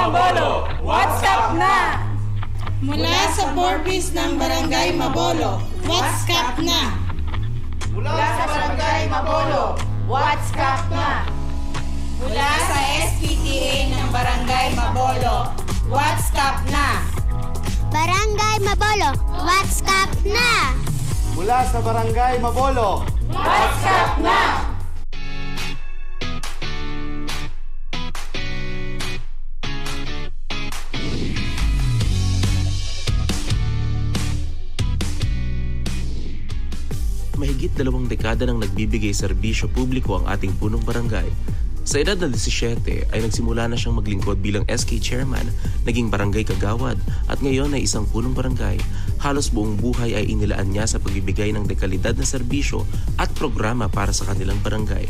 Mabolo, what's up na? Mula sa Forbes ng Barangay Mabolo, what's up na? Mula sa Barangay Mabolo, what's up na? Mula sa SPTA ng Barangay Mabolo, what's up na? Barangay Mabolo, what's up na? Mula sa Barangay Mabolo, what's up na? Mahigit 2 dekada nang nagbibigay serbisyo publiko ang ating punong barangay. Sa edad na 17 ay nagsimula na siyang maglingkod bilang SK Chairman, naging barangay kagawad at ngayon ay isang punong barangay. Halos buong buhay ay inilaan niya sa pagbibigay ng dekalidad na serbisyo at programa para sa kanilang barangay.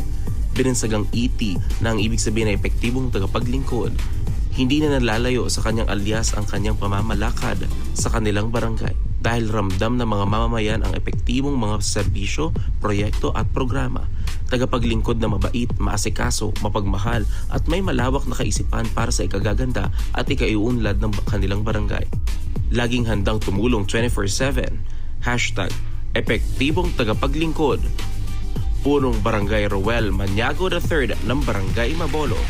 Binansagang ET na ang ibig sabihin ay epektibong tagapaglingkod. Hindi na nalalayo sa kanyang alias ang kanyang pamamalakad sa kanilang barangay dahil ramdam ng mga mamamayan ang epektibong mga serbisyo, proyekto at programa. Tagapaglingkod na mabait, maasikaso, mapagmahal at may malawak na kaisipan para sa ikagaganda at ikaiunlad ng kanilang barangay. Laging handang tumulong 24/7. #epektibong tagapaglingkod. Punong Barangay Roel Maniago III ng Barangay Mabolo.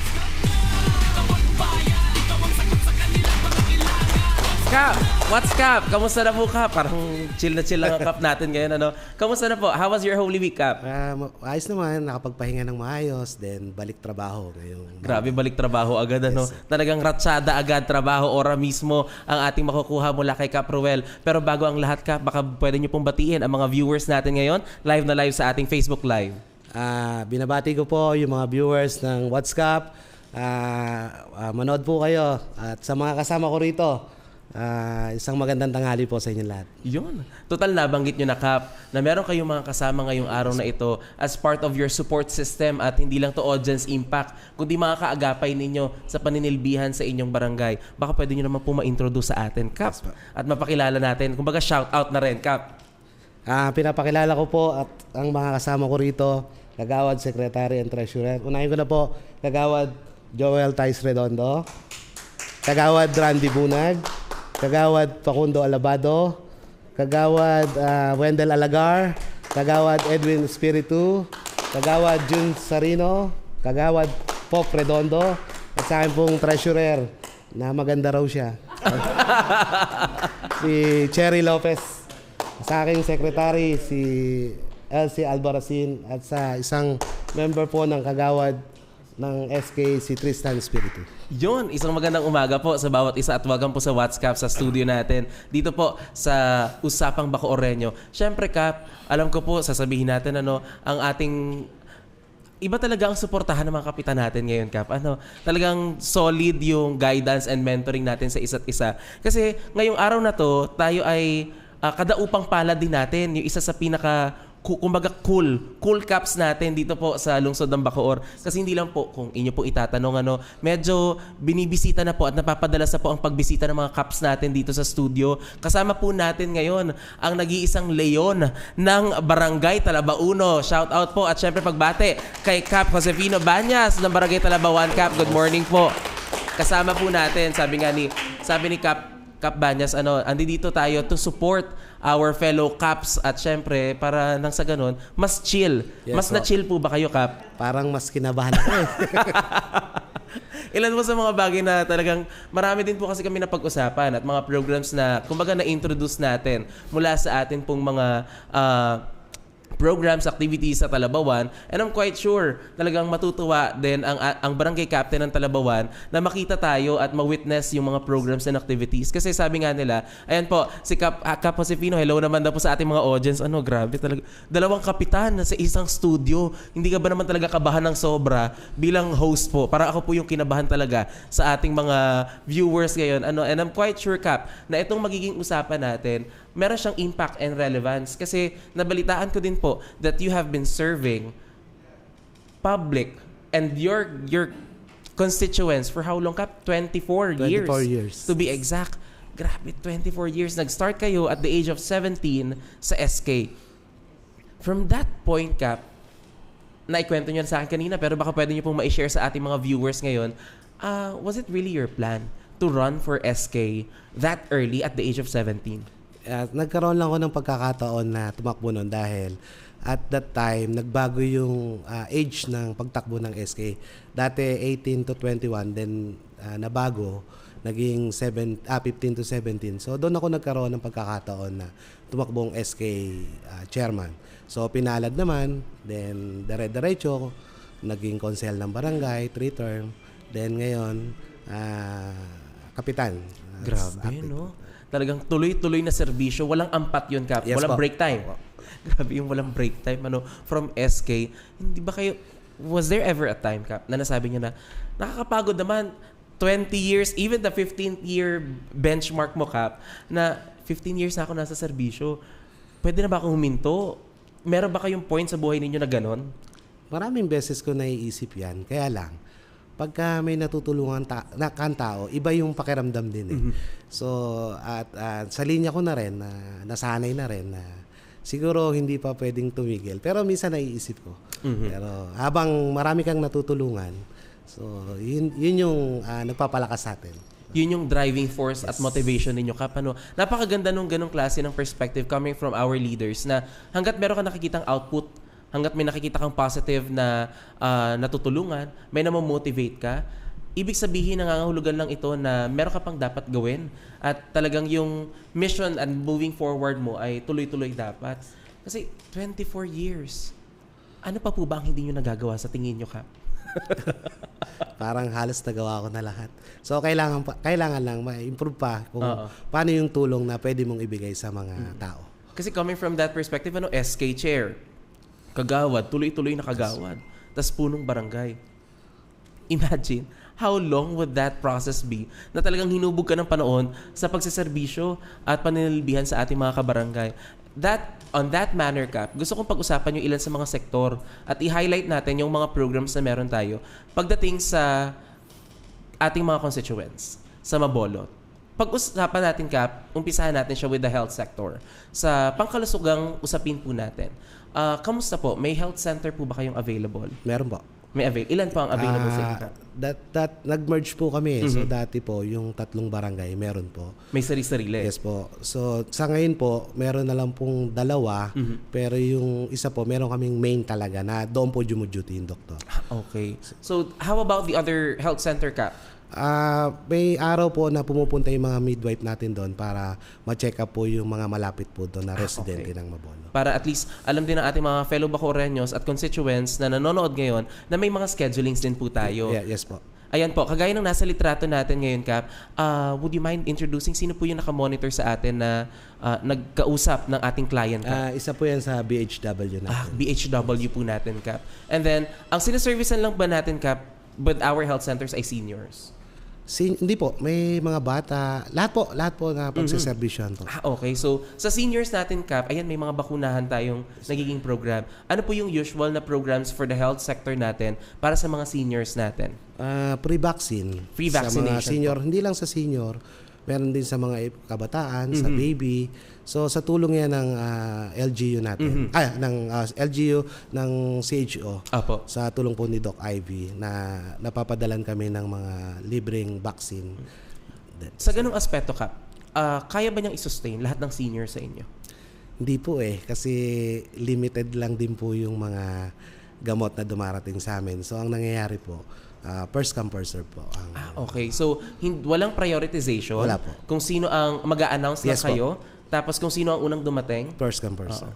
Kap, what's Kap? Kamusta na po, Kap? Parang chill na chill lang ang Kap natin ngayon, ano? Kamusta na po? How was your Holy Week, Kap? ayos naman, nakapagpahinga ng maayos, then balik trabaho ngayong. Grabe, balik trabaho agad, ano? Yes, Talagang ratsada agad, trabaho, ora mismo ang ating makukuha mula kay Kap Roel. Pero bago ang lahat, Kap, baka pwede niyo pong batiin ang mga viewers natin ngayon, live na live sa ating Facebook Live. Binabati ko po yung mga viewers ng What's Up. Manood po kayo. At sa mga kasama ko rito, isang magandang tanghali po sa inyo lahat. Yun. Total nabanggit nyo na, Kap, na meron kayong mga kasama ngayong araw na ito as part of your support system at hindi lang to audience impact, kundi mga kaagapay ninyo sa paninilbihan sa inyong barangay. Baka pwede nyo naman po ma-introduce sa atin, Kap. At mapakilala natin. Kumbaga shout out na rin, Kap. Pinapakilala ko po at ang mga kasama ko rito, Kagawad Secretary and Treasurer. Unahin ko na po, Kagawad Joel Tais Redondo, Kagawad Randy Bunag, Kagawad Facundo Alabado, Kagawad Wendell Alagar, Kagawad Edwin Espiritu, Kagawad Jun Sarino, Kagawad Pop Redondo, at sa akin pong treasurer na maganda raw siya. Si Cherry Lopez. Sa aking secretary, si Elsie Albaracin, at sa isang member po ng Kagawad ng SK, si Tristan Espiritu. Yun, isang magandang umaga po sa bawat isa at welcome po sa WhatsApp sa studio natin. Dito po sa Usapang Bacoorreño. Siyempre, Kap, alam ko po, sasabihin natin ang ating iba talaga ang suportahan ng mga kapitan natin ngayon, Kap. Talagang solid yung guidance and mentoring natin sa isa't isa. Kasi ngayong araw na to, tayo ay kadaupang palad din natin. Yung isa sa kumbaga cool caps natin dito po sa lungsod ng Bacoor. Kasi hindi lang po, kung inyo po itatanong, medyo binibisita na po at napapadalas na po ang pagbisita ng mga caps natin dito sa studio. Kasama po natin ngayon ang nag-iisang leon ng Barangay Talabauno. Shout out po at syempre pagbate kay Cap Josefino Banyas ng Barangay Talabawan. Cap, good morning po. Kasama po natin, sabi ni Cap Banyas, andi dito tayo to support our fellow Caps at syempre para nang sa ganun, mas chill. Yes, mas na-chill po ba kayo, Cap? Parang mas kinabahan ako eh. Ilan mo sa mga bagay na talagang marami din po kasi kami na pag-usapan at mga programs na kumbaga na-introduce natin mula sa atin pong mga programs, activities sa Talabawan, and I'm quite sure talagang matutuwa din ang barangay captain ng Talabawan na makita tayo at ma-witness yung mga programs and activities. Kasi sabi nga nila, ayan po, si Cap Josefino, hello naman daw po sa ating mga audience. Grabe talaga. 2 kapitan na sa isang studio. Hindi ka ba naman talaga kabahan ng sobra bilang host po? Para ako po yung kinabahan talaga sa ating mga viewers ngayon. And I'm quite sure, Cap, na itong magiging usapan natin, meron siyang impact and relevance kasi nabalitaan ko din po that you have been serving public and your constituents for how long, Kap? 24 years. To be exact. Grabe, 24 years. Nag-start kayo at the age of 17 sa SK. From that point, Kap, naikwento niyo sa akin kanina, pero baka pwede niyo pong ma-share sa ating mga viewers ngayon. Was it really your plan to run for SK that early at the age of 17? Nagkaroon lang ako ng pagkakataon na tumakbo nun dahil at that time, nagbago yung age ng pagtakbo ng SK. Dati 18 to 21, then nabago, naging 15 to 17. So doon ako nagkaroon ng pagkakataon na tumakbong SK chairman. So pinalad naman, then dire-diretso, naging konsel ng barangay, 3 term. Then ngayon, kapitan. Grabe, no? Talagang tuloy-tuloy na serbisyo. Walang ampat yun, Kap. Yes, walang po. break time. Grabe yung walang break time. From SK, hindi ba kayo... Was there ever a time, Kap, na nasabi niyo na, nakakapagod naman, 20 years, even the 15th year benchmark mo, Kap, na 15 years na ako nasa serbisyo, pwede na ba akong huminto? Meron ba kayong point sa buhay ninyo na ganon? Maraming beses ko naiisip yan. Kaya lang, pagka may natutulungan kang tao, iba yung pakiramdam din eh. So, at sa linya ko na rin, nasanay na rin na siguro hindi pa pwedeng tumigil. Pero minsan naiisip ko. Pero habang marami kang natutulungan, so yun yung nagpapalakas sa atin. Yun yung driving force at motivation ninyo, Kap. Napakaganda nung ganong klase ng perspective coming from our leaders na hanggat meron ka nakikitang output, hanggat may nakikita kang positive na natutulungan, may namomotivate ka, ibig sabihin nangangahulugan lang ito na meron ka pang dapat gawin at talagang yung mission and moving forward mo ay tuloy-tuloy dapat. Kasi 24 years, ano pa po ba ang hindi nyo nagagawa sa tingin nyo, Kap? Parang halos nagawa ko na lahat. So kailangan lang ma-improve pa kung paano yung tulong na pwede mong ibigay sa mga tao. Kasi coming from that perspective, SK chair, kagawad, tuloy-tuloy na kagawad, tas punong barangay. Imagine, how long would that process be na talagang hinubog ka ng panahon sa pagsaserbisyo at paninilbihan sa ating mga kabarangay? On that manner, Kap, gusto kong pag-usapan yung ilan sa mga sektor at i-highlight natin yung mga programs na meron tayo pagdating sa ating mga constituents sa Mabolot. Pag-usapan natin, Kap, umpisahan natin siya with the health sector. Sa pangkalusugang usapin po natin, kamusta po? May health center po ba kayong available? Meron po. May ilan po ang available sa inyo? Nag-merge po kami. So dati po, yung 3 barangay, meron po. May sari-sarili? Yes po. So sa ngayon po, meron na lang pong 2, pero yung isa po, meron kaming main talaga na doon po dumuduty yung doktor. Okay. So how about the other health center, Kap? May araw po na pumupunta yung mga midwife natin doon para ma-check up po yung mga malapit po doon na residente ng Mabolo. Para at least alam din ng ating mga fellow Bacoreños at constituents na nanonood ngayon na may mga schedulings din po tayo. Yeah, yes po. Ayan po, kagaya ng nasa litrato natin ngayon, Kap, would you mind introducing sino po yung nakamonitor sa atin na nagkausap ng ating client, Kap? Isa po yan sa BHW natin. BHW po natin, Kap. And then, ang sinaservicean lang ba natin, Kap, with our health centers ay seniors? Hindi po, may mga bata, lahat po na pagsaservisyon po. Okay. So, sa seniors natin, Kap, ayan, may mga bakunahan tayong nagiging program. Ano po yung usual na programs for the health sector natin para sa mga seniors natin? Pre-vaccine. Free vaccination. Sa mga senior, hindi lang sa senior, meron din sa mga kabataan, sa baby. So sa tulong yan ng LGU natin, ng LGU ng CHO. Apo. Sa tulong po ni Doc Ivy na napapadalan kami ng mga libreng vaccine. Sa ganung aspeto, Kap, kaya ba niyang i-sustain lahat ng senior sa inyo? Hindi po kasi limited lang din po yung mga gamot na dumarating sa amin. So ang nangyayari po, first come first serve po. Okay. So, walang prioritization? Wala po. Kung sino ang mag-a-announce Yes, na kayo, tapos kung sino ang unang dumating? First come first serve.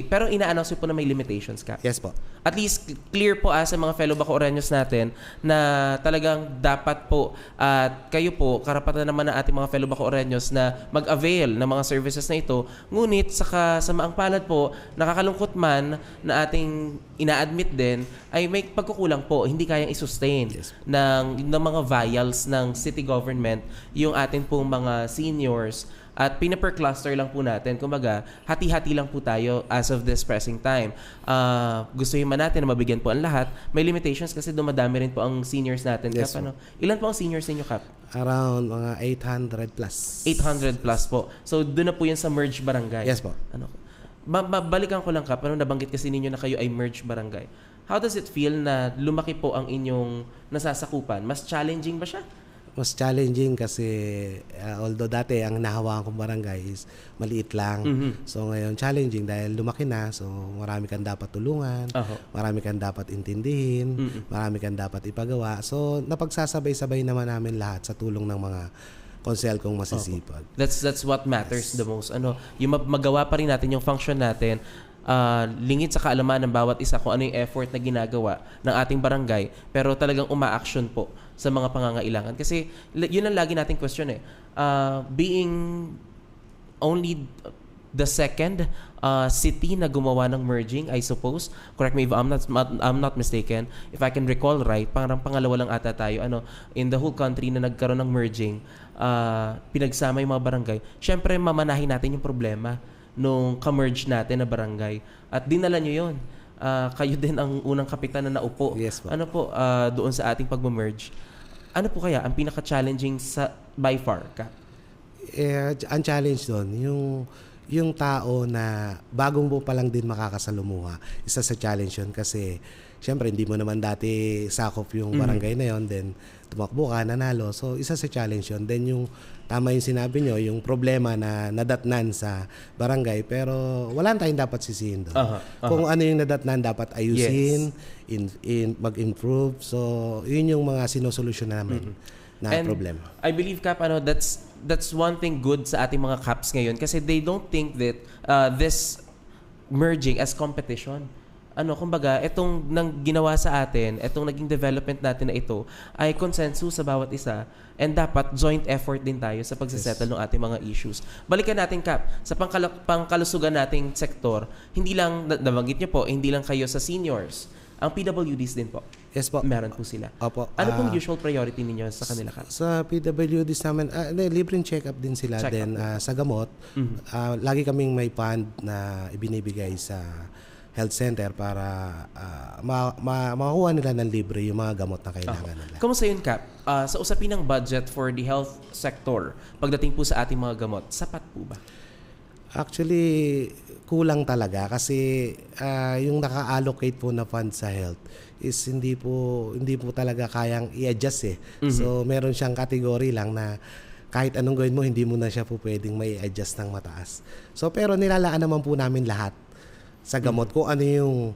Pero ina-announce po na may limitations, Kap? Yes po. At least clear po sa mga fellow Bacoreños natin na talagang dapat po at kayo po, karapatan naman ng ating mga fellow Bacoreños na mag-avail ng mga services na ito. Ngunit sa maang palad po, nakakalungkot man na ating ina-admit din ay may pagkukulang po, hindi kayang i-sustain ng mga vials ng city government yung ating pong mga seniors. At pinaper-cluster lang po natin. Kumbaga, hati-hati lang po tayo as of this pressing time. Gustuhin man natin na mabigyan po ang lahat. May limitations kasi dumadami rin po ang seniors natin. Yes, Kap, ilan po ang seniors ninyo, Kap? Around mga 800 plus. 800 plus po. So, doon na po yan sa merge barangay. Yes po. Balikan ko lang, Kap. Nabanggit kasi ninyo na kayo ay merge barangay. how does it feel na lumaki po ang inyong nasasakupan? Mas challenging ba siya? Mas challenging kasi although dati ang nahawakan kong barangay is maliit lang. So ngayon challenging dahil lumaki na. So marami kang dapat tulungan, marami kang dapat intindihin, marami kang dapat ipagawa. So napagsasabay-sabay naman namin lahat sa tulong ng mga konsel kong masisipag. That's what matters the most. Yung magawa pa rin natin yung function natin, lingid sa kaalaman ng bawat isa kung ano yung effort na ginagawa ng ating barangay, pero talagang uma-action po sa mga pangangailangan. Kasi yun ang lagi nating question being only the second city na gumawa ng merging, I suppose. Correct me if I'm not mistaken. If I can recall right, parang pangalawa lang ata tayo in the whole country na nagkaroon ng merging, pinagsama yung mga barangay. Syempre mamanahin natin yung problema nung ka-merge natin na barangay. At dinala nyo yun. Kayo din ang unang kapitan na naupo. Yes, po. Doon sa ating pag-merge. Ano po kaya ang pinaka-challenging by far, Kap? Ang challenge doon, yung tao na bagong mo pa lang din makakasalumuha, isa sa challenge yun kasi syempre hindi mo naman dati sakop yung barangay na yon, then tumakbo ka, nanalo. So isa sa challenge yun. Then yung tama yung sinabi nyo, yung problema na nadatnan sa barangay, pero wala tayong dapat sisihin doon. Kung ano yung nadatnan dapat ayusin, mag-improve. So yun yung mga sinosolusyon namin na problema. I believe, Kap, that's one thing good sa ating mga Caps ngayon kasi they don't think that this merging as competition. Kumbaga, itong nang ginawa sa atin, itong naging development natin na ito ay consensus sa bawat isa and dapat joint effort din tayo sa pagsasettle ng ating mga issues. Balikan natin, Kap, sa pangkalusugan nating sektor, hindi lang, nabanggit niyo po, hindi lang kayo sa seniors. Ang PWDs din po. Yes po. Meron po sila. Opo. Ano pong usual priority ninyo sa kanila, Kap? Sa PWDs namin, libreng check-up din sila. Then sa gamot, lagi kaming may fund na ibinibigay sa health center para makakuha nila ng libre yung mga gamot na kailangan nila. Kamusta yun, Kap? Sa usapin ng budget for the health sector, pagdating po sa ating mga gamot, sapat po ba? Actually, kulang talaga kasi yung naka-allocate po na fund sa health is hindi po talaga kayang i-adjust . So meron siyang category lang na kahit anong gawin mo, hindi mo na siya po pwedeng may adjust ng mataas. So pero nilalaan naman po namin lahat sa gamot kung ano yung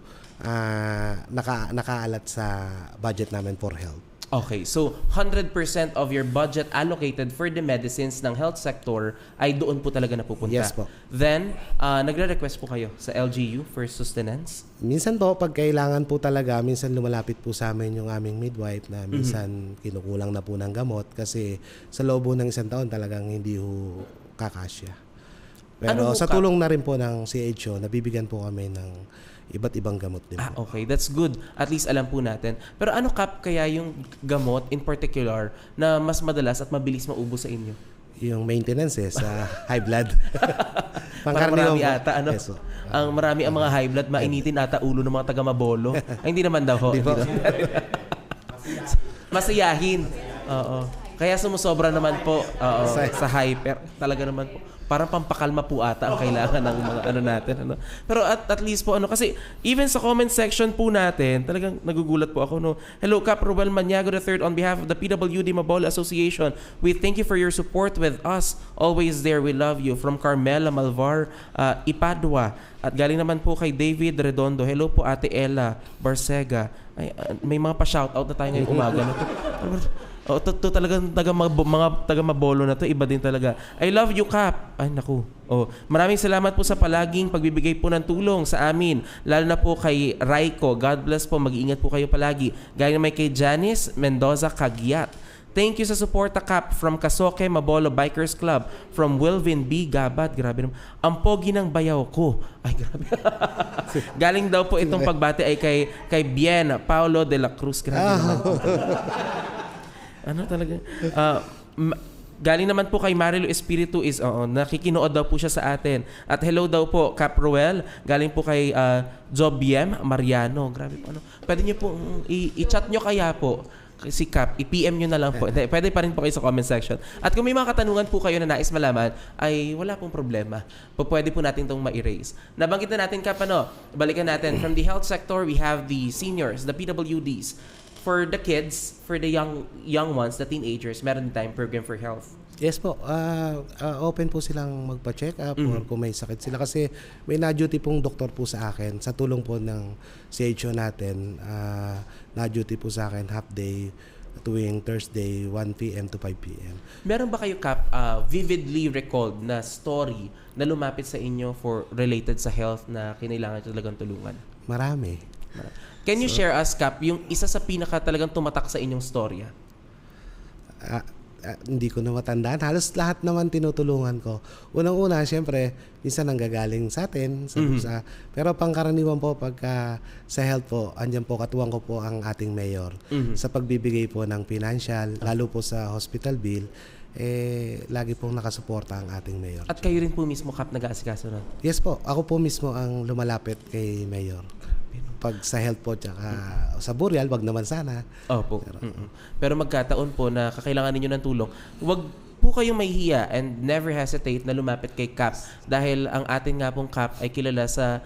nakaalat sa budget namin for health. Okay, so 100% of your budget allocated for the medicines ng health sector ay doon po talaga napupunta. Yes po. Then, nagre-request po kayo sa LGU for sustenance? Minsan po, pag kailangan po talaga, minsan lumalapit po sa amin yung aming midwife na minsan kinukulang na po ng gamot kasi sa loob ng isang taon talagang hindi ho kakasya. Pero sa tulong na rin po ng CHO, nabibigyan po kami ng iba't ibang gamot din po. Okay, that's good. At least alam po natin. Pero ano, Kap, kaya yung gamot in particular na mas madalas at mabilis maubos sa inyo? Yung maintenance sa high blood. Parang marami ata, Yes, ang marami ang mga high blood, mainitin ata ulo ng mga taga-Mabolo. Ay, hindi naman daw ho. Masiyahin. Oo. Kaya sumusobra naman po sa hyper. Talaga naman po. Parang pampakalma po ata ang kailangan ng mga natin. Pero at least po kasi even sa comment section po natin, talagang nagugulat po ako. Hello, Kap Ruel Maniago III on behalf of the PWD Mabolo Association. We thank you for your support with us. Always there, we love you. From Carmela Malvar, Ipadua. At galing naman po kay David Redondo. Hello po, Ate Ella Barcega. Ay, may mga pa-shoutout na tayo ngayong umaga na to. Talagang mga taga-Mabolo na to, iba din talaga. I love you, Kap. Ay, naku. Maraming salamat po sa palaging pagbibigay po ng tulong sa amin. Lalo na po kay Raiko. God bless po. Mag-iingat po kayo palagi. Gaya naman kay Janice Mendoza Cagiat. Thank you sa suporta, Kap. From Kasoke Mabolo Bikers Club. From Wilvin B. Gabad. Grabe naman. Ang pogi ng bayaw ko. Ay, grabe. Galing daw po itong pagbati ay kay Bien Paulo de la Cruz. Grabe naman. Talaga? Galing naman po kay Marilu Espiritu is nakikinood daw po siya sa atin. At hello daw po, Kap Ruel. Galing po kay Jobiem Mariano. Grabe po. Pwede niyo po i-chat niyo kaya po si Cap, i-PM nyo na lang po. Pwede pa rin po kayo sa comment section. At kung may mga katanungan po kayo na nais malaman, ay wala pong problema. Pwede po natin itong ma-erase. Nabanggit na natin, Cap, balikan natin. From the health sector, we have the seniors, the PWDs. For the kids, for the young ones, the teenagers, meron din tayong program for health. Yes po, open po silang magpa-check up or kung may sakit sila. Kasi may na-duty pong doktor po sa akin. Sa tulong po ng CHO natin, na-duty po sa akin half day tuwing Thursday, 1 p.m. to 5 p.m. Meron ba kayo, Cap, vividly recalled na story na lumapit sa inyo for related sa health na kinailangan talagang tulungan? Marami. Can you share us, Cap, yung isa sa pinaka talagang tumatak sa inyong storya? Hindi ko na matandaan. Halos lahat naman tinutulungan ko. Unang-una, siyempre, minsan nanggagaling sa atin. Pero pangkaraniwan po, pagka sa health po, andyan po, katuwang ko po ang ating mayor. Sa pagbibigay po ng financial, lalo po sa hospital bill, lagi pong nakasuporta ang ating mayor. At kayo rin po mismo, Cap, nag-aasikaso nun? Yes po, ako po mismo ang lumalapit kay mayor. Pag sa health po, tsaka sa burial, wag naman sana. Opo. Pero magkataon po na kakailangan ninyo ng tulong. Wag po kayong mahihiya and never hesitate na lumapit kay Cap dahil ang atin nga pong Cap ay kilala sa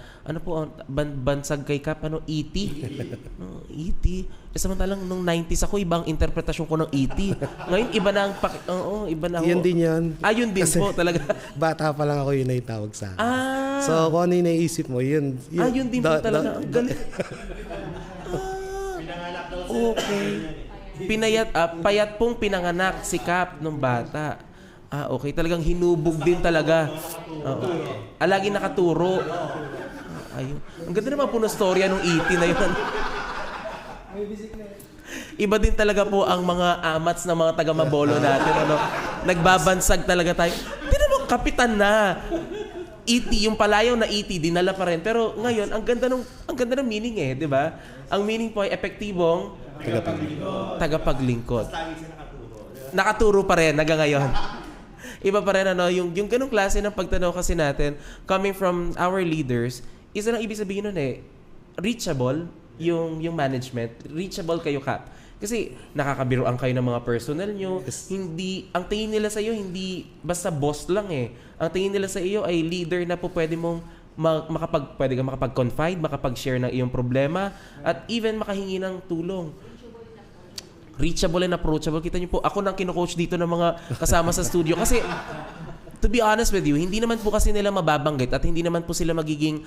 bansag kay Cap E.T. E.T. Samantalang nung 90s ako, ibang interpretasyon ko ng E.T. Ngayon iba na ang iba na Yun din yun. Yun din po talaga. Bata pa lang ako, yun na yung tawag sa akin. So kung ano yung naisip mo, yun. Yun din po talaga. Ang galing. Okay. Payat pong pinanganak si Cap nung bata. Okay. Talagang hinubog din talaga. Lagi nakaturo. Ayun. Ang ganda naman po ng storya nung E.T. na yun. Iba din talaga po ang mga amats ng mga taga-Mabolo natin. Nagbabansag talaga tayo. Hindi naman kapitan na. E.T., yung palayaw na E.T., dinala pa rin. Pero ngayon, ang ganda ng meaning di ba? Ang meaning po ay epektibong tagapaglingkod. Nakaturo pa rin hanggang ngayon. Iba pa rin yung ganung klase ng pagtanaw kasi natin coming from our leaders, isa lang ibig sabihin nun reachable yung management, reachable kayo, Cap. Kasi nakakabiruan kayo ng mga personnel nyo. Hindi, ang tingin nila sa iyo hindi basta boss lang Ang tingin nila sa iyo ay leader na po pwede mong pwede kang makapag-confide, makapag-share ng iyong problema, at even makahingi ng tulong. Reachable and approachable. Kita niyo po, ako nang kino-coach dito ng mga kasama sa studio. Kasi, to be honest with you, hindi naman po kasi nila mababanggit at hindi naman po sila magiging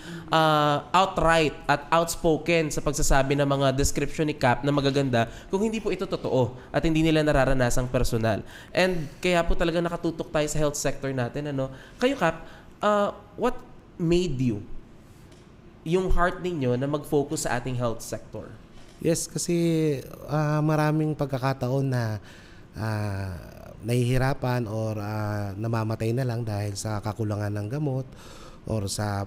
outright at outspoken sa pagsasabi ng mga description ni Cap na magaganda kung hindi po ito totoo at hindi nila nararanasang personal. And kaya po talaga nakatutok tayo sa health sector natin. Kayo, Cap, what made you yung heart ninyo na mag-focus sa ating health sector? Yes, kasi maraming pagkakataon na nahihirapan or namamatay na lang dahil sa kakulangan ng gamot or sa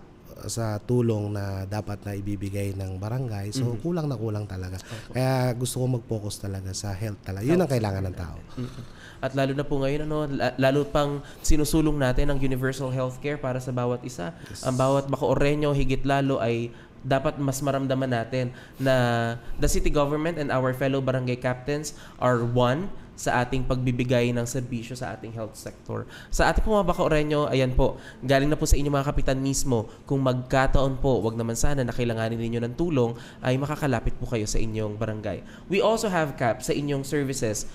tulong na dapat na ibibigay ng barangay. So, kulang na kulang talaga. Kaya gusto ko mag-focus talaga sa health talaga. Yun ang kailangan ng tao. At lalo na po ngayon, lalo pang sinusulong natin ang universal healthcare para sa bawat isa. Yes. Ang bawat Bacoorreño, higit lalo ay dapat mas maramdaman natin na the city government and our fellow barangay captains are one sa ating pagbibigay ng serbisyo sa ating health sector. Sa ating mga Bacoorreño, ayan po, galing na po sa inyong mga kapitan mismo. Kung magkataon po, wag naman sana na kailanganin ninyo ng tulong, ay makakalapit po kayo sa inyong barangay. We also have, Cap, sa inyong services,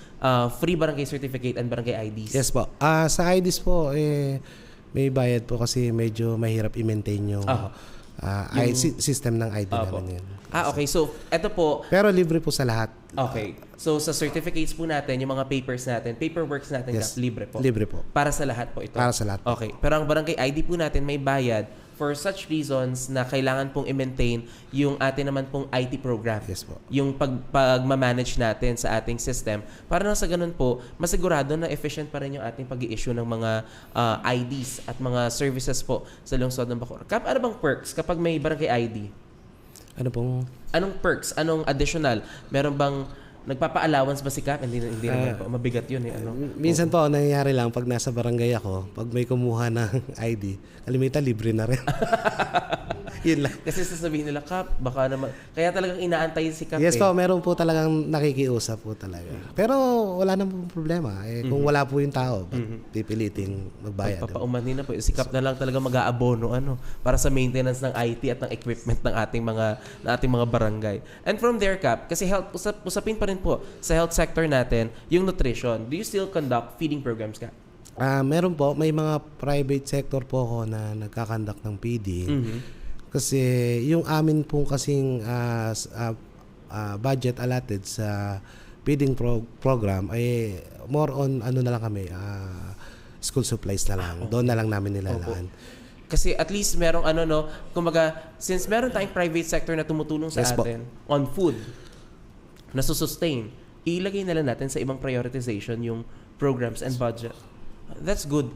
free barangay certificate and barangay IDs. Yes po. Sa IDs po, may bayad po kasi medyo mahirap i-maintain yung system ng ID naman yun. Okay. So, eto po. Pero libre po sa lahat. Okay. So, sa certificates po natin, yung mga papers natin, paperworks natin, yes, libre po. Libre po. Para sa lahat po ito. Para sa lahat. Okay. Pero ang barangay ID po natin may bayad for such reasons na kailangan pong i-maintain yung atin naman pong IT program. Yes po. Yung pagmamanage natin sa ating system. Para na sa ganun po, masigurado na efficient pa rin yung ating pag-i-issue ng mga IDs at mga services po sa lungsod ng Bacoor. Cap, ano bang perks kapag may barangay ID? Ano pong? Anong perks? Anong additional? Meron bang Nagpapa-allowance ba si Cap? Hindi naman po. Mabigat yun eh. Ano? Minsan po, nangyayari lang pag nasa barangay ako, pag may kumuha ng ID, kalimitan libre na rin. Yun lang. Kasi sasabihin nila, Cap, baka naman. Kaya talagang inaantay si Cap Yes eh. po, meron po talagang nakikiusap po talaga. Pero wala namang problema. Kung wala po yung tao, pipiliting magbayad. Papaumanin na po. Si Cap na lang talaga mag-aabono para sa maintenance ng IT at ng equipment ng ating mga barangay. And from there, Cap, kasi health, usapin pa rin po sa health sector natin, yung nutrition. Do you still conduct feeding programs, Cap? Meron po, may mga private sector po ako na nagkakandak ng feeding. Kasi yung amin pong kasing budget allotted sa feeding program ay more on ano na lang kami, school supplies na lang. Doon na lang namin nilalaan. Kasi at least merong kumbaga, since meron tayong private sector na tumutulong sa atin on food, na sustain, ilagay na lang natin sa ibang prioritization yung programs and budget. That's good.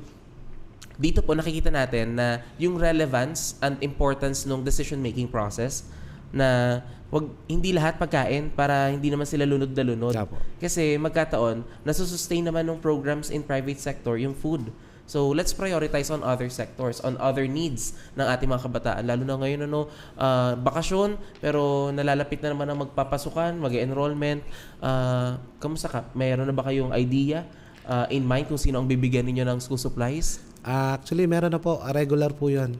Dito po nakikita natin na yung relevance and importance ng decision-making process na hindi lahat pagkain para hindi naman sila lunod na lunod. Kasi magkataon, nasusustain naman ng programs in private sector yung food. So, let's prioritize on other sectors, on other needs ng ating mga kabataan. Lalo na ngayon, bakasyon, pero nalalapit na naman ang magpapasukan, mag-enrollment. Kamusta ka? Mayroon na ba kayong idea in mind kung sino ang bibigyan ninyo ng school supplies? Actually, meron na po. Regular po yun.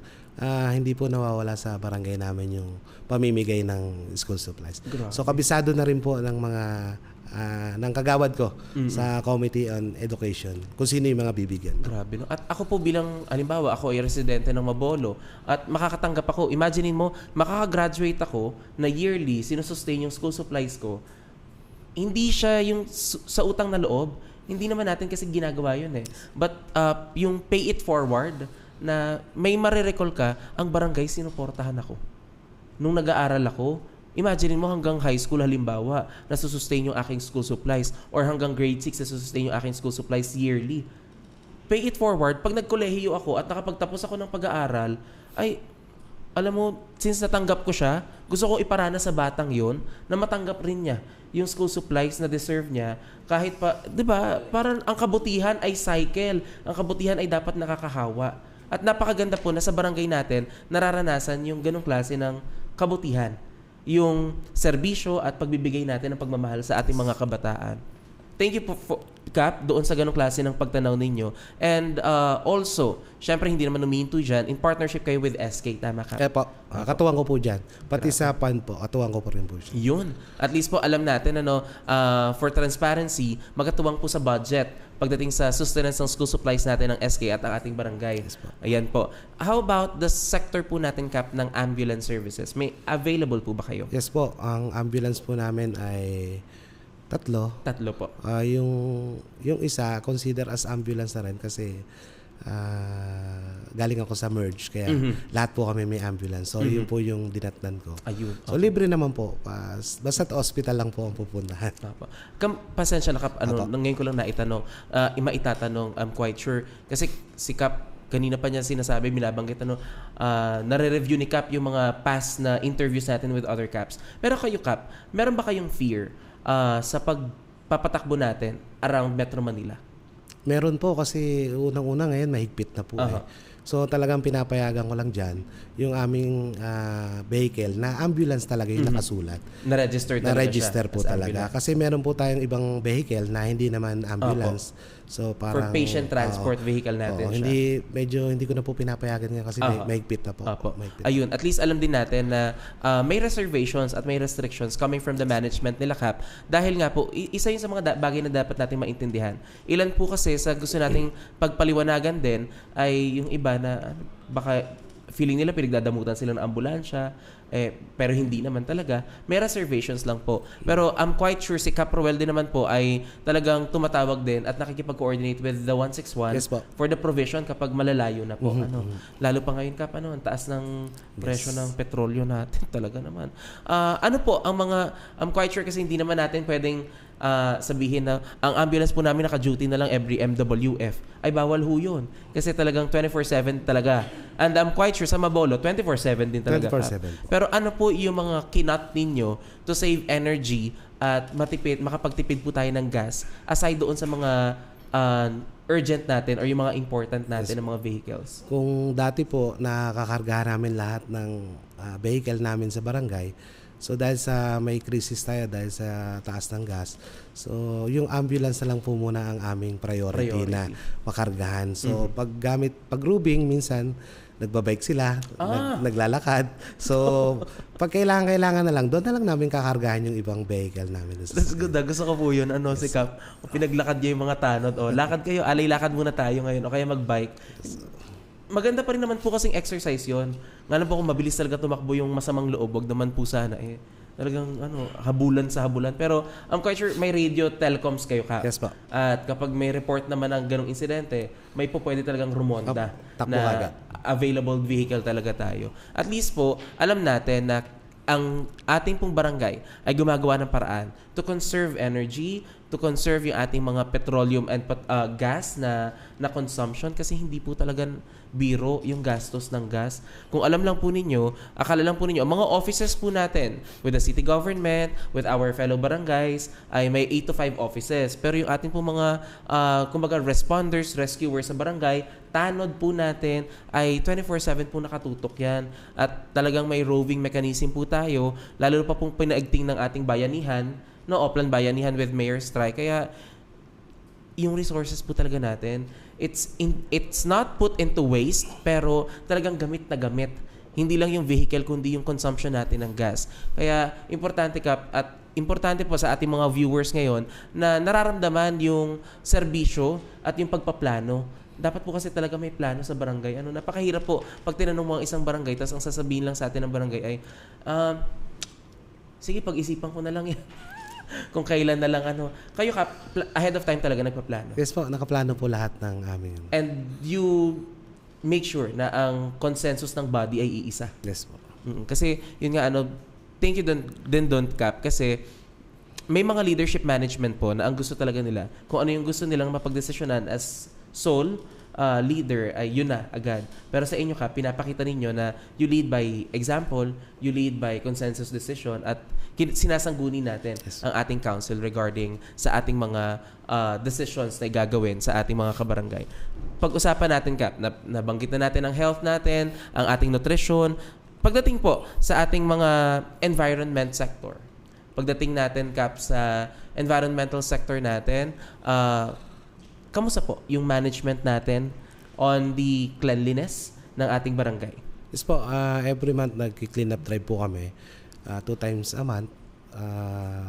Hindi po nawawala sa barangay namin yung pamimigay ng school supplies. Grabe. So, kabisado na rin po ng mga ng kagawad ko sa Committee on Education kung sino yung mga bibigyan. Grabe, no? At ako po bilang, halimbawa, ako ay residente ng Mabolo at makakatanggap ako. Imaginein mo, makakagraduate ako na yearly, sinusustain yung school supplies ko. Hindi siya yung sa utang na loob. Hindi naman natin kasi ginagawa yun eh. But yung pay it forward na may marirecall ka, ang barangay sinuportahan ako. Nung nag-aaral ako, imagine mo hanggang high school halimbawa, nasusustain yung aking school supplies or hanggang grade 6 nasusustain yung aking school supplies yearly. Pay it forward, pag nagkolehiyo ako at nakapagtapos ako ng pag-aaral, ay, alam mo, since natanggap ko siya, gusto ko iparana sa batang yon na matanggap rin niya yung school supplies na deserve niya kahit pa, di ba, parang ang kabutihan ay cycle. Ang kabutihan ay dapat nakakahawa. At napakaganda po na sa barangay natin, nararanasan yung ganong klase ng kabutihan. Yung serbisyo at pagbibigay natin ng pagmamahal sa ating mga kabataan. Thank you po, Cap, doon sa ganong klase ng pagtanaw ninyo. And also, syempre hindi naman humihinto dyan, in partnership kayo with SK, tama ka? Kaya po, katuwang ko po dyan. Pati sa PAN po, katuwang ko po rin po siya. Yun. At least po, alam natin, for transparency, magkatuwang po sa budget pagdating sa sustenance ng school supplies natin ng SK at ang ating barangay. Yes po. Ayan po. How about the sector po natin, Cap, ng ambulance services? May available po ba kayo? Yes po, ang ambulance po namin ay tatlo. Tatlo po. Yung isa, consider as ambulance na rin kasi galing ako sa merge. Kaya lahat po kami may ambulance. So, yun po yung dinatnan ko. Ayun. So, libre naman po. Basta't hospital lang po ang pupuntahan. Pasensya na, Cap. Ngayon ko lang maitatanong, I'm quite sure. Kasi si Cap, kanina pa niya sinasabi, binabanggit, nare-review ni Cap yung mga past na interviews natin with other Caps. Pero kayo, Cap, meron ba kayong fear sa pagpapatakbo natin around Metro Manila? Meron po kasi unang-una ngayon mahigpit na po eh. So talagang pinapayagan ko lang dyan yung aming vehicle na ambulance talaga yung nakasulat. Na-register po talaga. Kasi meron po tayong ibang vehicle na hindi naman ambulance. So parang for patient transport vehicle natin siya. Hindi ko na po pinapayagan nga kasi mahigpit na po. Mahigpit. Ayun, at least alam din natin na may reservations at may restrictions coming from the management nila, Cap. Dahil nga po, isa yun sa mga bagay na dapat natin maintindihan. Ilan po kasi sa gusto nating pagpaliwanagan din ay yung iba na baka feeling nila pinagdadamutan sila ng ambulansya, pero hindi naman talaga. May reservations lang po. Pero I'm quite sure si Cap Roel din naman po ay talagang tumatawag din at nakikipag-coordinate with the 161 for the provision kapag malalayo na po. Lalo pa ngayon, Cap, ang taas ng presyo ng petrolyo natin. Talaga naman. Ano po ang mga, I'm quite sure kasi hindi naman natin pwedeng sabihin na ang ambulance po namin naka-duty na lang every MWF, ay bawal ho yun. Kasi talagang 24/7 talaga. And I'm quite sure sa Mabolo, 24/7 din talaga. 24/7. Pero ano po yung mga kinat ninyo to save energy at makapagtipid po tayo ng gas aside doon sa mga urgent natin or yung mga important natin ng mga vehicles? Kung dati po nakakargahan namin lahat ng vehicle namin sa barangay, so dahil sa may crisis tayo dahil sa taas ng gas, so yung ambulance na lang po muna ang aming priority. Na makargahan. So pag rubing minsan nagbabike sila, naglalakad. So pag kailangan na lang, doon na lang namin kakargahan yung ibang vehicle namin. That's good. Gusto ko po yun. Si Cap, pinaglakad niyo yung mga tanod. Lakad kayo, lakad muna tayo ngayon. O kaya magbike. Maganda pa rin naman po kasing exercise yon. Nga lang po kung mabilis talaga tumakbo yung masamang loob, wag naman po sana talagang habulan sa habulan. Pero I'm quite sure may radio telecoms kayo, Cap. Yes po. At kapag may report naman ng ganong insidente, may po pwede talagang rumonda takbo na agad. available vehicle talaga tayo. At least po, alam natin na ang ating pong barangay ay gumagawa ng paraan to conserve energy, to conserve yung ating mga petroleum and gas na consumption, kasi hindi po talagang biro yung gastos ng gas. Kung alam lang po ninyo, akala lang po ninyo, ang mga offices po natin with the city government, with our fellow barangays, ay may 8 to 5 offices. Pero yung ating po mga kumbaga responders, rescuers sa barangay, tanod po natin ay 24/7 po nakatutok yan. At talagang may roving mechanism po tayo, lalo pa pong pinaigting ng ating bayanihan, Oplan Bayanihan with Mayor Strike. Kaya yung resources po talaga natin, it's not put into waste, pero talagang gamit na gamit. Hindi lang yung vehicle, kundi yung consumption natin ng gas. Kaya importante, Kap, at importante po sa ating mga viewers ngayon na nararamdaman yung serbisyo at yung pagpaplano. Dapat po kasi talaga may plano sa barangay. Napakahirap po pag tinanong mo ang isang barangay, tapos ang sasabihin lang sa atin ng barangay ay, sige, pag-isipan ko na lang yan. Kung kailan na lang Kayo, Kap, ahead of time talaga nagpaplano. Yes po, nakaplano po lahat ng aming. And you make sure na ang consensus ng body ay iisa. Yes po. Kasi yun nga thank you din doon, Cap, kasi may mga leadership management po na ang gusto talaga nila, kung ano yung gusto nilang mapagdesisyonan as sole leader, ay yun na agad. Pero sa inyo, Cap, pinapakita ninyo na you lead by example, you lead by consensus decision, at sinasangguni natin ang ating council regarding sa ating mga decisions na gagawin sa ating mga kabarangay. Pag-usapan natin, Cap, nabanggit na natin ang health natin, ang ating nutrition. Pagdating po sa ating mga environment sector, pagdating natin, Cap, sa environmental sector natin, kamusta po yung management natin on the cleanliness ng ating barangay? Yes po, every month nag-clean up drive po kami. 2 times a month.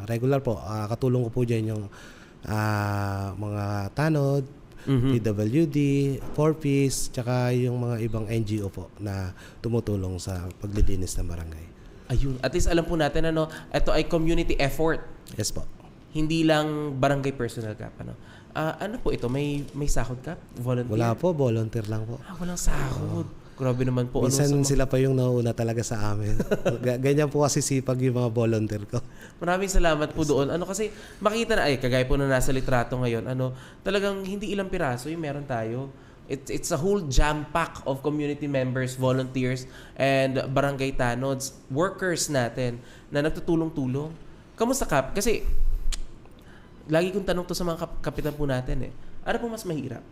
Regular po. Katulong ko po dyan yung mga tanod, PWD, 4Ps, tsaka yung mga ibang NGO po na tumutulong sa paglilinis ng barangay. Ayun. At least alam po natin ito ay community effort. Yes po. Hindi lang barangay personal, Cap. Ano po ito? May sahod, Cap? Volunteer? Wala po, volunteer lang po. Walang sahod. Grabe naman po. Minsan sila pa yung nauuna talaga sa amin. Ganyan po kasi sipag yung mga volunteer ko. Maraming salamat po doon. Kasi makita na, kagaya po na nasa litrato ngayon, talagang hindi ilang piraso yung meron tayo. It's a whole jam-pack of community members, volunteers, and barangay tanods, workers natin na nagtutulong-tulong. Kamusta, Cap? Kasi lagi kong tanong to sa mga kapitan po natin ano po mas mahirap?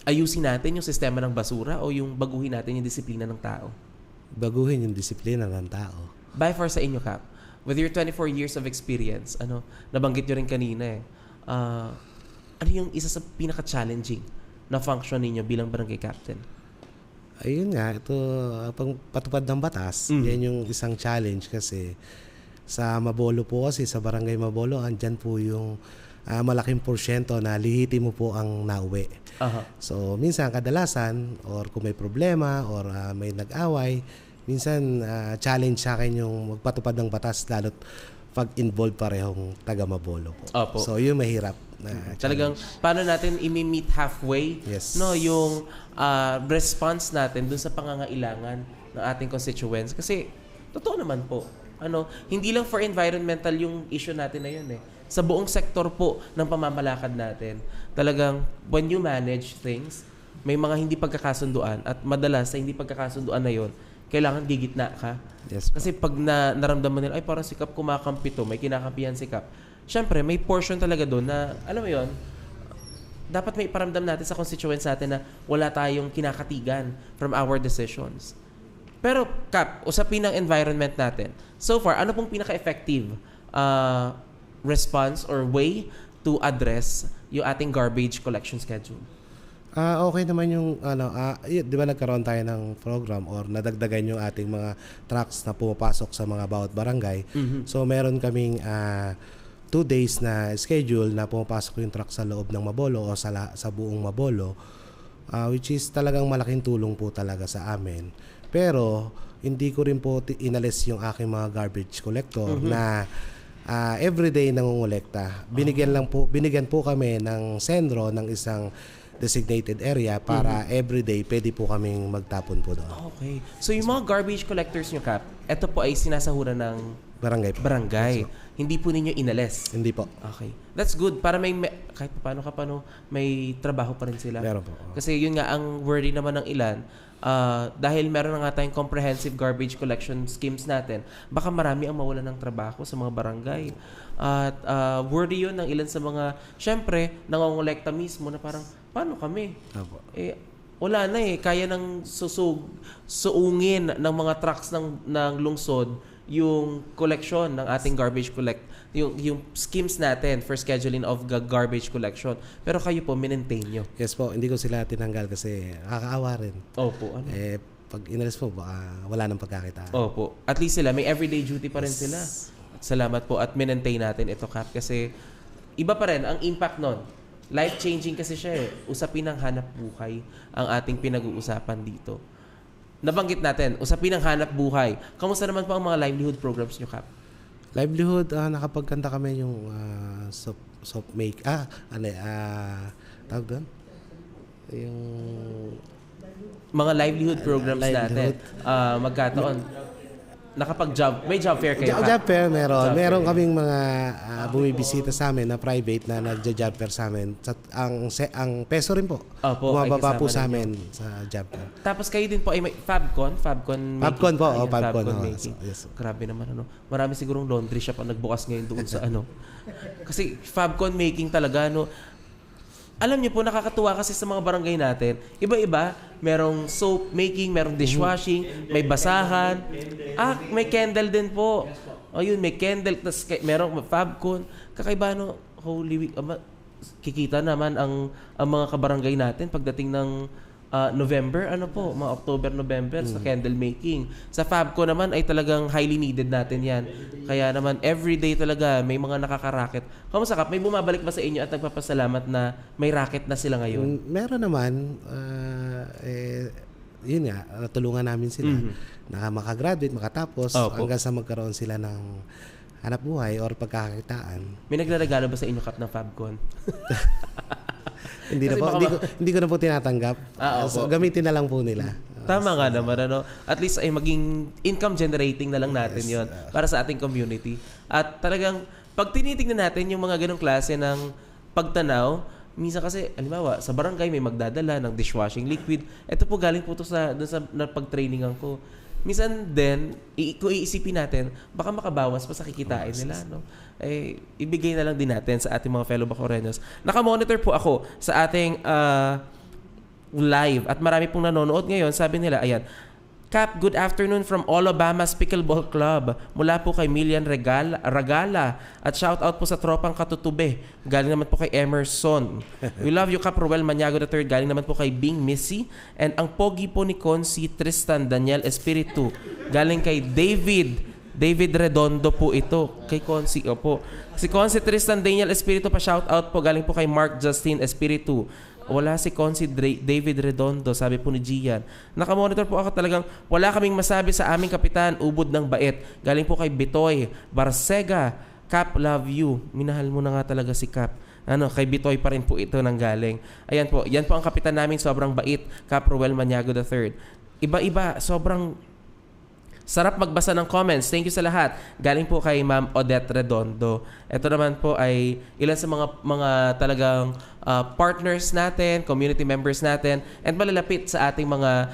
Ayusin natin yung sistema ng basura o yung baguhin natin yung disiplina ng tao? Baguhin yung disiplina ng tao. By far sa inyo, Cap, with your 24 years of experience, nabanggit nyo rin kanina ano yung isa sa pinaka-challenging na function ninyo bilang barangay captain? Ayun nga, ito, pang patupad ng batas, yan yung isang challenge kasi sa Mabolo po kasi, sa Barangay Mabolo, andyan po yung malaking porsyento na lihiti mo po ang nauwi. So, minsan kadalasan, or kung may problema, or may nag-away, minsan challenge sa akin yung magpatupad ng batas, lalo't pag-involve parehong taga Mabolo po. Opo. So, yun mahirap. Talagang, paano natin imi-meet halfway yung response natin dun sa pangangailangan ng ating constituents? Kasi, totoo naman po, Hindi lang for environmental yung issue natin na yun eh. Sa buong sektor po ng pamamalakad natin, talagang when you manage things, may mga hindi pagkakasunduan at madalas sa hindi pagkakasunduan na yun, kailangan gigitna ka. Yes po. Kasi pag naramdaman nila, ay parang si Kap kumakampi to, may kinakampihan si Kap. Siyempre, may portion talaga doon na, alam mo yun, dapat may iparamdam natin sa constituents natin na wala tayong kinakatigan from our decisions. Pero, Kap, usapin ng environment natin. So far, ano pong pinaka-effective response or way to address yung ating garbage collection schedule? Okay naman yung di ba nagkaroon tayo ng program or nadagdagan yung ating mga trucks na pumapasok sa mga bawat barangay. So meron kaming 2 days na schedule na pumapasok yung truck sa loob ng Mabolo o sa buong Mabolo, which is talagang malaking tulong po talaga sa amin. Pero hindi ko rin po inalis yung aking mga garbage collector na everyday nangongolekta. Binigyan po kami ng sendro ng isang designated area para everyday pwede po kaming magtapon po doon. Okay. So yung mga garbage collectors nyo, Kap, ito po ay sinasahuran ng barangay. Hindi po ninyo inalis. Hindi po. Okay. That's good. Para kahit paano may trabaho pa rin sila. Meron po. Kasi yun nga, ang worry naman ng ilan, dahil meron na nga tayong comprehensive garbage collection schemes natin, baka marami ang mawalan ng trabaho sa mga barangay. At worry yun ng ilan sa mga, syempre, nangongolekta mismo na parang, paano kami? Opo. Wala na kaya ng suungin ng mga trucks ng lungsod yung collection ng ating garbage yung schemes natin for scheduling of garbage collection. Pero kayo po, minentain nyo. Yes po, hindi ko sila tinanggal kasi nakakaawa rin. Opo. Pag inalis po, baka wala nang pagkakitaan. Opo. At least sila, may everyday duty pa rin sila. Salamat po at minentain natin ito, Kap, kasi iba pa rin ang impact nun. Life-changing kasi siya Usapin ng hanap buhay ang ating pinag-uusapan dito. Nabanggit natin, usapin ng hanap buhay. Kamusta naman po ang mga livelihood programs nyo, Kap? Livelihood, nakapagkanta kami yung soap make. Tawag doon? Yung mga livelihood programs natin. Magkataon. May job fair kayo, Kap? Job fair meron. Meron kaming mga bumibisita sa amin na private na nagja-job fair sa amin. Ang peso rin po. Bumababa po sa amin sa job fair. Tapos kayo din po ay may Fabcon making. Fabcon po. Fabcon making. Yes. Grabe naman Marami sigurong laundry shop ang nagbukas ngayon doon sa Kasi Fabcon making talaga Alam niyo po, nakakatuwa kasi sa mga barangay natin, iba-iba, merong soap making, merong dishwashing, may basahan. May candle din po. Ayun, may candle, tas merong Fabcon. Kakaiba Holy Week. Kikita naman ang mga kabarangay natin pagdating ng November, mga October, November sa candle making. Sa Fabco naman ay talagang highly needed natin yan. Kaya naman everyday talaga may mga nakaka-racket. Kamusta, Kap? May bumabalik ba sa inyo at nagpapasalamat na may racket na sila ngayon? Meron naman. Yun nga, natulungan namin sila na makagraduate, makatapos hanggang sa magkaroon sila ng hanap buhay or pagkakakitaan. May nagre-regalo ba sa inyo, Kap, ng Fabcon? Hindi ko na po tinatanggap. So, gamitin na lang po nila. Tama nga naman, At least ay maging income generating na lang natin yon para sa ating community. At talagang, pag tinitingnan natin yung mga ganong klase ng pagtanaw, minsan kasi, halimbawa, sa barangay may magdadala ng dishwashing liquid. Ito po galing po sa pag-trainingan ko. Minsan din, kung iisipin natin, baka makabawas pa sa kikitain nila, ibigay na lang din natin sa ating mga fellow Bacoreños. Naka-monitor po ako sa ating live at marami pong nanonood ngayon. Sabi nila, ayan, Kap, good afternoon from Alabama's Pickleball Club. Mula po kay Milian Ragala. At shout out po sa tropang Katutube. Galing naman po kay Emerson. We love you, Kap Ruel Maniago III. Galing naman po kay Bing Missy. And ang pogi po ni Consi Tristan Daniel Espiritu. Galing kay David Redondo po ito. Kay Consi, opo. Si Consi Tristan Daniel Espiritu pa shout out po. Galing po kay Mark Justin Espiritu. Wala si Consi David Redondo, sabi po ni Gian. Nakamonitor po ako talagang wala kaming masabi sa aming kapitan, ubod ng bait. Galing po kay Bitoy Barsega. Kap, love you. Minahal mo na nga talaga si Kap. Kay Bitoy pa rin po ito nang galing. Ayan po, yan po ang kapitan namin, sobrang bait. Kap Ruel Maniago III. Iba-iba, sobrang Sarap magbasa ng comments. Thank you sa lahat. Galing po kay Ma'am Odette Redondo. Ito naman po ay ilan sa mga talagang partners natin, community members natin, and malalapit sa ating mga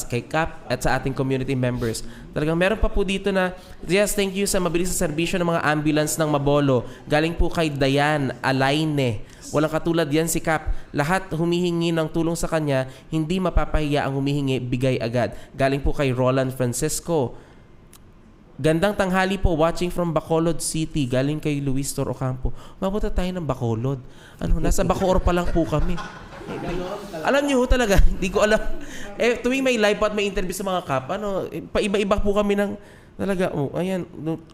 kay Cap at sa ating community members. Talagang meron pa po dito na, yes, thank you sa mabilis na serbisyo ng mga ambulance ng Mabolo. Galing po kay Dayan Alaine. Walang katulad yan si Cap. Lahat humihingi ng tulong sa kanya, hindi mapapahiya ang humihingi, bigay agad. Galing po kay Roland Francisco. Gandang tanghali po, watching from Bacolod City. Galing kay Luis Tor Ocampo. Mabuta tayo ng Bacolod. Nasa Bacoor pa lang po kami. Alam niyo talaga, hindi ko alam. Tuwing may live at may interview sa mga Cap, paiba-iba po kami ng talaga,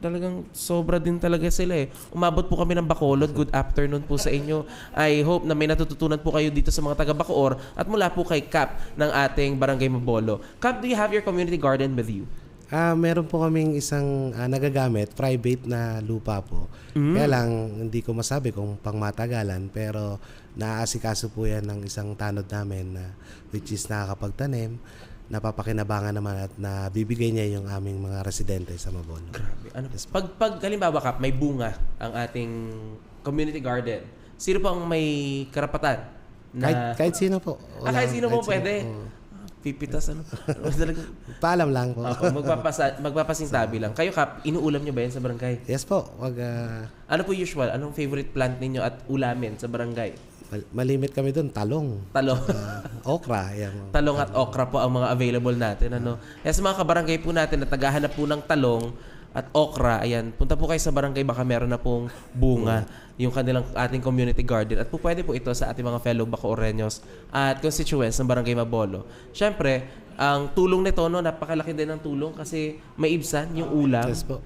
talagang sobra din talaga sila Umabot po kami ng Bacolod. Good afternoon po sa inyo. I hope na may natututunan po kayo dito sa mga taga Bacoor at mula po kay Cap ng ating Barangay Mabolo. Cap, do you have your community garden with you? Meron po kaming isang nagagamit, private na lupa po. Kaya lang, hindi ko masabi kung pangmatagalan, pero naaasikaso po yan ng isang tanod namin which is nakakapagtanim. Napapakinabangan naman at nabibigay niya yung aming mga residente sa Mabolo. Grabe. Pag halimbawa, Kap, may bunga ang ating community garden, sino po ang may karapatan? Kahit sino po. Kahit sino po pwede? Pipitas, Paalam lang po. Magpapasintabi lang. Kayo, Kap, inuulam nyo ba yan sa barangay? Yes po. Ano po usual? Anong favorite plant ninyo at ulamin sa barangay? Malimit kami doon, talong. Okra. Yan. Talong at okra po ang mga available natin. Sa mga kabarangay po natin na tagahanap po ng talong at okra, ayan, punta po kayo sa barangay, baka meron na pong bunga yung ating community garden. At po pwede po ito sa ating mga fellow Bacooreños at constituents ng Barangay Mabolo. Siyempre, ang tulong nito, napakalaki din ng tulong kasi maibsan yung ulam. Yes po.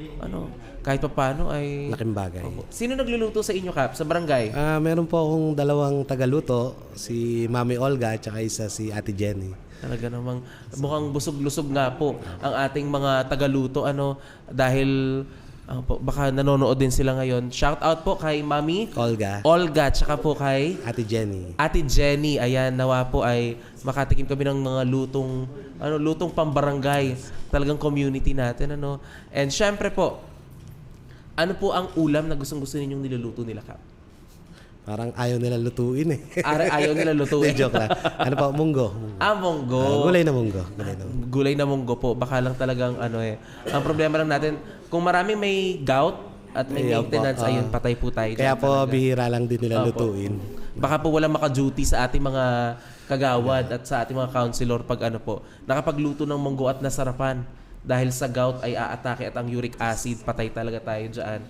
Kahit pa paano ay laking bagay. Sino nagluluto sa inyo, Cap, sa barangay? Meron po akong dalawang tagaluto, si Mami Olga at saka isa si Ate Jenny. Talaga namang mukhang busog-lusog nga po ang ating mga tagaluto dahil baka nanonood din sila ngayon. Shout out po kay Mami Olga tsaka po kay Ate Jenny. Ayan, nawa po ay makatikim kami ng mga lutong pambarangay, talagang community natin And syempre po, ano po ang ulam na gustong-gusto ninyong niluluto nila, Cap? Parang ayaw nila lutuin Ayaw nila lutuin. Joke lang. Ano pa? Munggo. Munggo. Gulay na munggo. Gulay na munggo po. Baka lang talagang Ang problema lang natin, kung maraming may gout at may maintenance, ayun, patay po tayo. Kaya po, bihira lang din nila lutuin. Baka po walang maka-duty sa ating mga kagawad at sa ating mga counselor pag nakapagluto ng munggo at nasarapan. Dahil sa gout ay aatake at ang uric acid, patay talaga tayo dyan.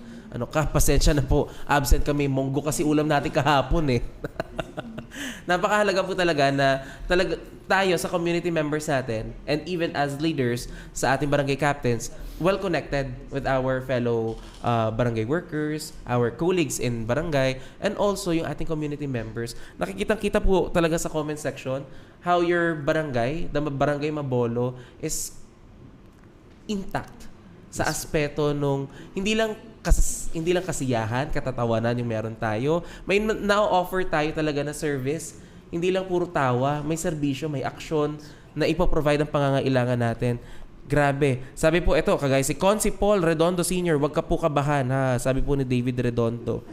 Pasensya na po. Absent kami. Munggo kasi ulam natin kahapon Napakahalaga po talaga na tayo sa community members natin and even as leaders sa ating barangay captains, well connected with our fellow barangay workers, our colleagues in barangay, and also yung ating community members. Nakikitang-kita po talaga sa comment section how your barangay, the Barangay Mabolo, is intact sa aspeto nung hindi lang kasiyahan, katatawanan yung meron tayo. May na-offer tayo talaga na service. Hindi lang puro tawa, may serbisyo, may aksyon na ipoprovide ang pangangailangan natin. Grabe. Sabi po ito, kagaya si Consi Paul Redondo Sr., wag ka po kabahan ha. Sabi po ni David Redondo.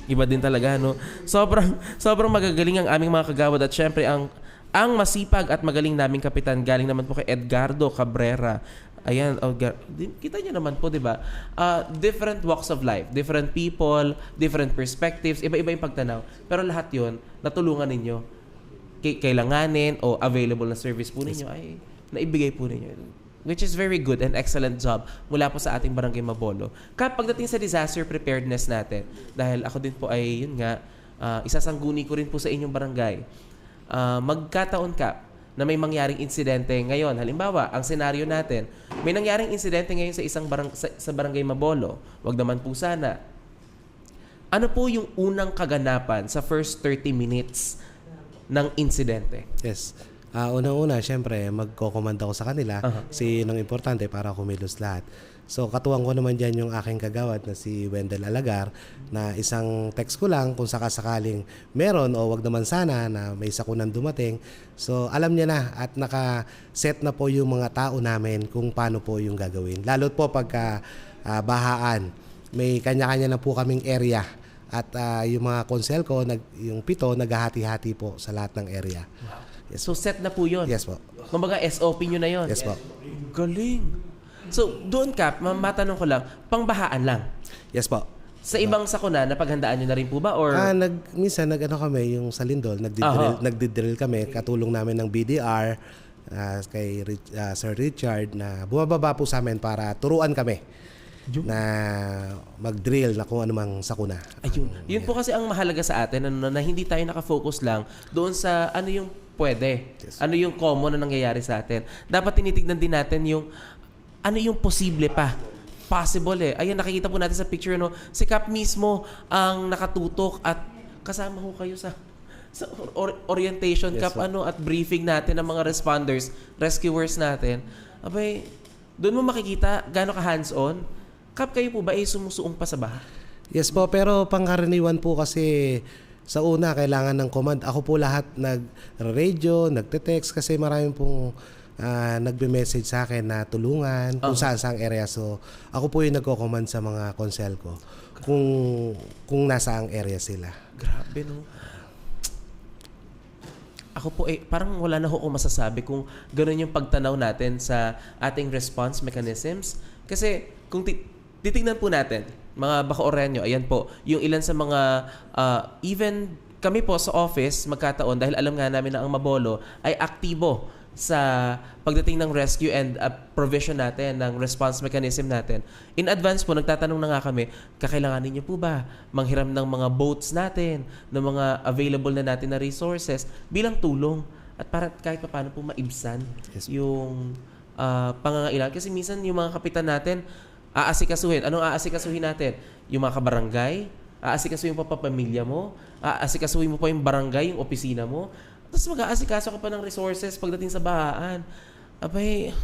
Iba din talaga, Sobrang magagaling ang aming mga kagawad at syempre ang masipag at magaling naming kapitan galing naman po kay Edgardo Cabrera. Ayan, kita niyo naman po, 'di ba? Different walks of life, different people, different perspectives, iba-iba yung pagtanaw. Pero lahat 'yon natulungan ninyo. Kailanganin o available na service po ninyo ay naibigay po ninyo. Which is very good and excellent job mula po sa ating Barangay Mabolo. Pagdating sa disaster preparedness natin, dahil ako din po ay, yun nga, isasangguni ko rin po sa inyong barangay. Magkataon na may mangyaring insidente ngayon. Halimbawa, ang senaryo natin, may nangyaring insidente ngayon sa isang sa Barangay Mabolo. Wag naman po sana. Ano po yung unang kaganapan sa first 30 minutes ng insidente? Yes. Unang-una, syempre, magko-command ako sa kanila. Sinong importante para kumilos lahat. So katuwang ko naman dyan yung aking kagawad na si Wendell Alagar na isang text ko lang kung sakasakaling meron o wag naman sana na may sakunan dumating. So alam niya na at naka-set na po yung mga tao namin kung paano po yung gagawin. Lalo't po pagka bahaan, may kanya-kanya na po kaming area at yung mga konsel ko, yung 7, naghahati-hati po sa lahat ng area. Yes. So set na po yun? Yes po. Kumbaga SOP nyo na yun? Yes po. Galing. So doon Kap, matanong ko lang, pangbahaan lang? Yes po. Sa ibang sakuna, napaghandaan nyo na rin po ba? Or... Minsan kami, yung sa Lindol, nagdi-drill kami, katulong namin ng BDR, kay Sir Richard, na bumababa po sa amin para turuan kami na mag-drill na kung anumang sakuna. Ayun. Yun po kasi ang mahalaga sa atin, na hindi tayo nakafocus lang doon sa ano yung pwede. Yes. Ano yung common na nangyayari sa atin. Dapat tinitignan din natin yung ano yung posible pa. Possible eh. Ayun, nakikita po natin sa picture, no? Si Kap mismo ang nakatutok at kasama ho kayo sa orientation, yes, Kap, at briefing natin ng mga responders, rescuers natin. Abay, doon mo makikita gaano ka hands-on. Kap, kayo po ba ay sumusuong pa sa baha? Yes po, pero pangkaraniwan po kasi sa una kailangan ng command. Ako po lahat nag-radio, nagte-text kasi maraming pong nagbe-message sa akin na tulungan kung saan area. So, ako po yung nagko-command sa mga konsel ko kung nasa ang area sila. Grabe, no? Ako po parang wala na ho akong masasabi kung gano'n yung pagtanaw natin sa ating response mechanisms. Kasi kung titignan po natin, mga Bacoorreño, ayan po, yung ilan sa mga, even kami po sa office, magkataon, dahil alam nga namin na ang Mabolo ay aktibo sa pagdating ng rescue and provision natin, ng response mechanism natin. In advance po, nagtatanong na nga kami, kakailanganin niyo po ba manghiram ng mga boats natin, ng mga available na natin na resources bilang tulong at para kahit paano po maibsan, yes, yung pangangailangan. Kasi minsan yung mga kapitan natin, aasikasuhin. Anong aasikasuhin natin? Yung mga kabarangay, aasikasuhin mo pa pamilya mo, aasikasuhin mo pa yung barangay, yung opisina mo, tapos mag-aasikaso ka pa ng resources pagdating sa bahaan. Abay,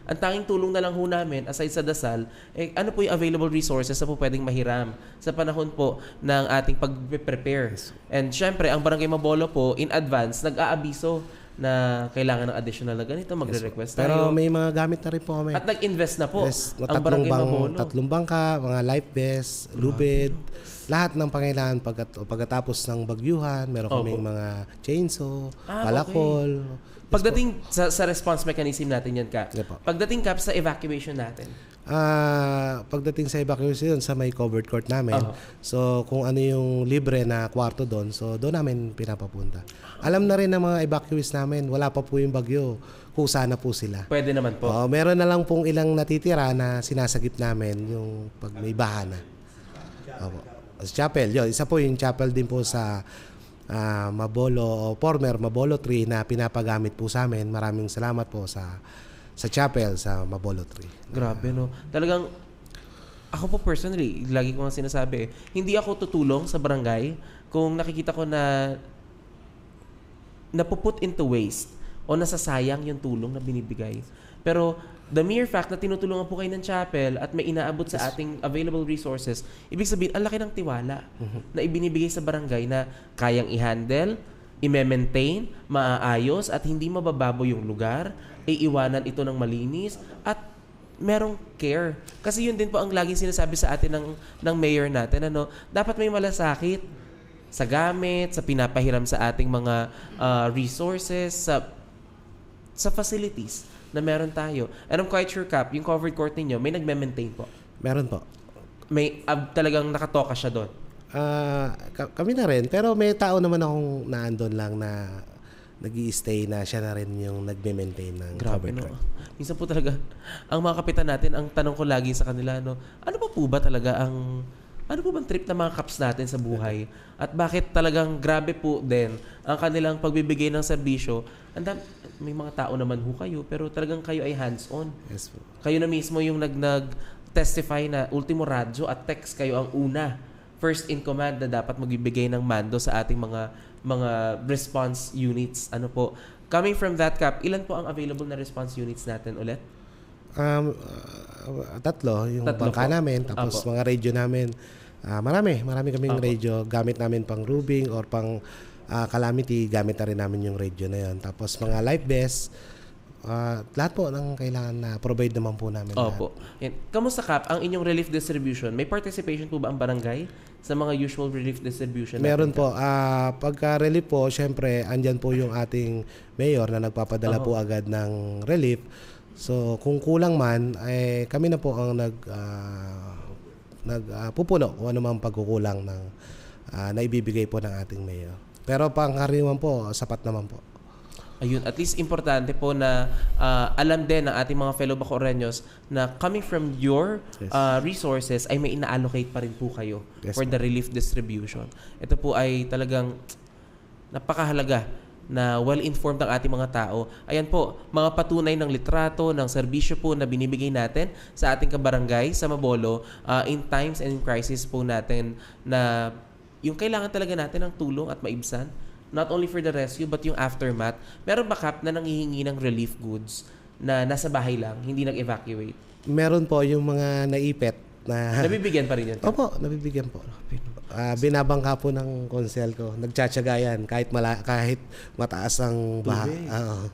ang tanging tulong na lang ho namin, aside sa dasal, ano po yung available resources na po pwedeng mahiram sa panahon po ng ating pag-prepare. And syempre, ang Barangay Mabolo po, in advance, nag-aabiso na kailangan ng additional na ganito, magre-request tayo. Pero may mga gamit na rin po kami. At nag-invest na po ang Barangay Mabolo. 3 bangka, mga life vest, lubid, lahat ng pangailangan pagkatapos ng bagyuhan. Meron kaming mga chainsaw, palakol. Okay. Pagdating sa response mechanism natin yan, Kap. Pagdating, Kap, sa evacuation natin. Pagdating sa evacuation sa may covered court namin. So kung ano yung libre na kwarto doon, so doon namin pinapapunta. Alam na rin ng mga evacuees namin, wala pa po yung bagyo, kung sana po sila. Pwede naman po. Meron na lang pong ilang natitira na sinasagip namin yung pag may baha na. Sa chapel, yun. Isa po yung chapel din po sa Mabolo, former Mabolo 3 na pinapagamit po sa amin. Maraming salamat po sa chapel sa Mabolo 3. Grabe, no? Talagang, ako po personally, lagi ko nga sinasabi, hindi ako tutulong sa barangay kung nakikita ko na napuput into waste o nasasayang yung tulong na binibigay. Pero the mere fact na tinutulungan po kayo ng chapel at may inaabot sa ating available resources, ibig sabihin, ang laki ng tiwala na ibinibigay sa barangay na kayang i-handle, i-maintain, maaayos at hindi mabababo yung lugar, iiwanan ito ng malinis at merong care. Kasi yun din po ang laging sinasabi sa atin ng mayor natin, dapat may malasakit sa gamit, sa pinapahiram sa ating mga resources, sa facilities na meron tayo. And I'm quite sure, Kap, yung covered court ninyo, may nagme-maintain po. Meron po. May talagang nakatoka siya doon. Kami na rin. Pero may tao naman akong naandun lang na nag-i-stay na siya na rin yung nagme-maintain ng covered court. Minsan po talaga, ang mga kapitan natin, ang tanong ko lagi sa kanila, ano po ba talaga ano po bang trip ng mga Kaps natin sa buhay? At bakit talagang grabe po din ang kanilang pagbibigay ng serbisyo? May mga tao naman ho kayo, pero talagang kayo ay hands-on. Yes po. Kayo na mismo yung nag-testify na ultimo radyo at text kayo ang una. First in command na dapat magbibigay ng mando sa ating mga response units. Coming from that, Kap, ilan po ang available na response units natin ulit? Tatlo, yung Tatlo bangka po. namin, tapos Apo. mga radio namin. Marami kaming radio. Gamit namin pang roofing or pang calamity, gamit na rin namin yung radio na yun. Tapos mga life vest, lahat po ng kailangan na provide naman po namin. Opo. Yan. Kamusta, Kap, ang inyong relief distribution? May participation po ba ang barangay sa mga usual relief distribution? Meron po. Pagka-relief po, syempre, andyan po yung ating mayor na nagpapadala po agad ng relief. So, kung kulang man, kami na po ang nagpupuno kung ano mang pagkukulang ng na ibibigay po ng ating mayor. Pero pangkaraniwan po, sapat naman po. Ayun, at least importante po na alam din ng ating mga fellow Bacoreños na coming from your resources ay may ina-allocate pa rin po kayo for the relief distribution. Ito po ay talagang napakahalaga na well-informed ang ating mga tao. Ayan po, mga patunay ng litrato, ng serbisyo po na binibigay natin sa ating kabarangay sa Mabolo in times and in crisis po natin na yung kailangan talaga natin ng tulong at maibsan. Not only for the rescue, but yung aftermath. Meron ba, Kap, na nanghihingi ng relief goods na nasa bahay lang, hindi nag-evacuate? Meron po yung mga naipit na... Nabibigyan pa rin yun? Opo, nabibigyan po. Binabangka po ng konsel ko. Nagtsatsaga yan kahit mataas ang baha.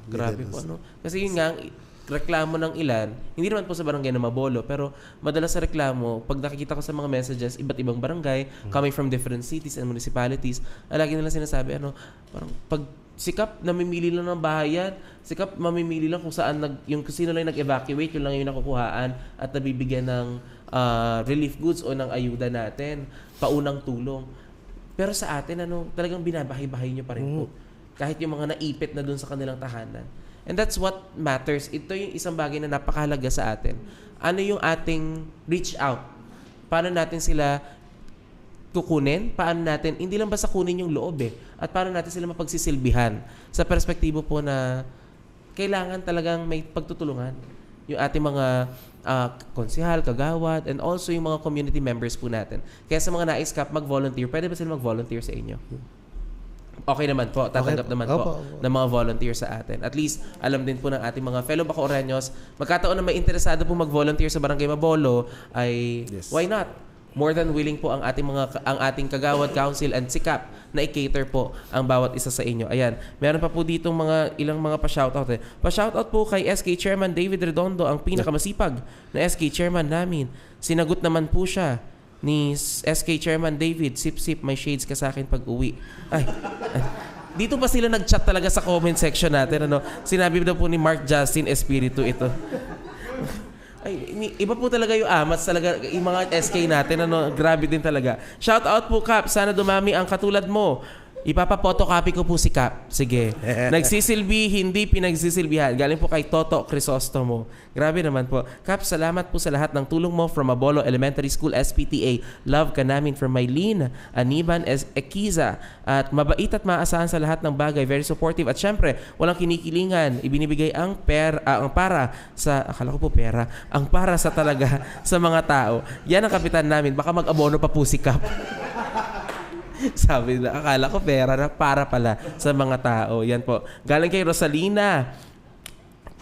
Grabe po. Ano? Kasi yun nga, reklamo ng ilan, hindi naman po sa barangay na Mabolo, pero madalas sa reklamo, pag nakikita ko sa mga messages, iba't ibang barangay, coming from different cities and municipalities, lagi nila sinasabi, parang pag sikap namimili lang ng bahayan, sikap mamimili lang kung saan yung sino lang nag-evacuate, yun lang yung nakukuhaan at nabibigyan ng relief goods o ng ayuda natin, paunang tulong. Pero sa atin, talagang binabahay-bahay nyo pa rin po. Kahit yung mga naipit na dun sa kanilang tahanan. And that's what matters. Ito yung isang bagay na napakahalaga sa atin. Ano yung ating reach out? Paano natin sila kukunin? Paano natin, hindi lang basta kunin yung loob At paano natin sila mapagsisilbihan? Sa perspektibo po na kailangan talagang may pagtutulungan. Yung ating mga konsehal, kagawad, and also yung mga community members po natin. Kaya sa mga nais, Kap, mag-volunteer, pwede ba sila mag-volunteer sa inyo? Okay naman po, tatanggap naman po ng mga volunteer sa atin. At least, alam din po ng ating mga fellow Bacoreños, magkataon na may interesado po mag-volunteer sa Barangay Mabolo, ay why not? More than willing po ang ating kagawad, council, and sikap na i-cater po ang bawat isa sa inyo. Ayan, meron pa po dito ilang mga pa-shoutout. Pa-shoutout po kay SK Chairman David Redondo, ang pinakamasipag na SK Chairman namin. Sinagot naman po siya ni SK Chairman David, sip-sip, may shades ka sa akin pag uwi. Ay, dito pa sila nag-chat talaga sa comment section natin. Sinabi daw po ni Mark Justin Espiritu ito. Ay, iba po talaga yung amats talaga, yung mga SK natin, grabe din talaga. Shout out po, Kap, sana dumami ang katulad mo. Ipapa-photocopy ko po si Kap. Sige. Nagsisilbi, hindi pinagsisilbihan. Galing po kay Toto Crisostomo. Grabe naman po. Kap, salamat po sa lahat ng tulong mo from Mabolo Elementary School SPTA. Love ka namin from Mylene, Aniban, Ekiza. At mabait at maasahan sa lahat ng bagay. Very supportive. At syempre, walang kinikilingan. Ibinibigay ang para sa, akala ko po pera, ang para sa talaga sa mga tao. Yan ang kapitan namin. Baka mag-abono pa po si Kap. Sabi na, akala ko pera na para pala sa mga tao. Yan po. Galing kay Rosalina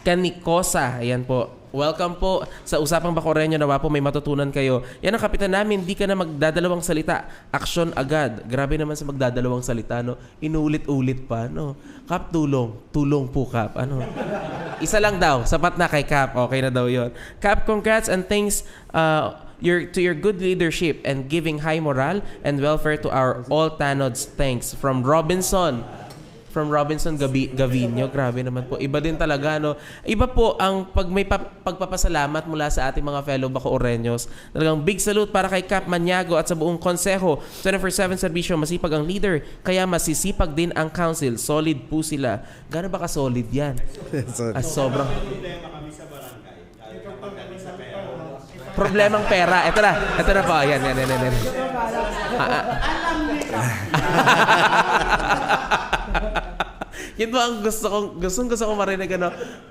Canicosa. Ayan po. Welcome po sa Usapang Bacoreño. Nawa po may matutunan kayo. Yan ang kapitan namin. Di ka na magdadalawang salita. Action agad. Grabe naman sa magdadalawang salita. Inulit-ulit pa. Kap, tulong. Tulong po, Kap. Isa lang daw. Sapat na kay Kap. Okay na daw yon. Kap, congrats and thanks to your good leadership and giving high morale and welfare to our all Tanods. Thanks. From Robinson Gavinio. Grabe naman po. Iba din talaga, Iba po ang may pagpapasalamat mula sa ating mga fellow Bacoreños. Talagang big salute para kay Kap Maniago at sa buong konseho. 24/7 serbisyo, masipag ang leader, kaya masisipag din ang council. Solid po sila. Gano'n ba ka-solid yan? Sobrang... Problemang pera. Ito na po. Yan. Yun po ang gusto kong marinig,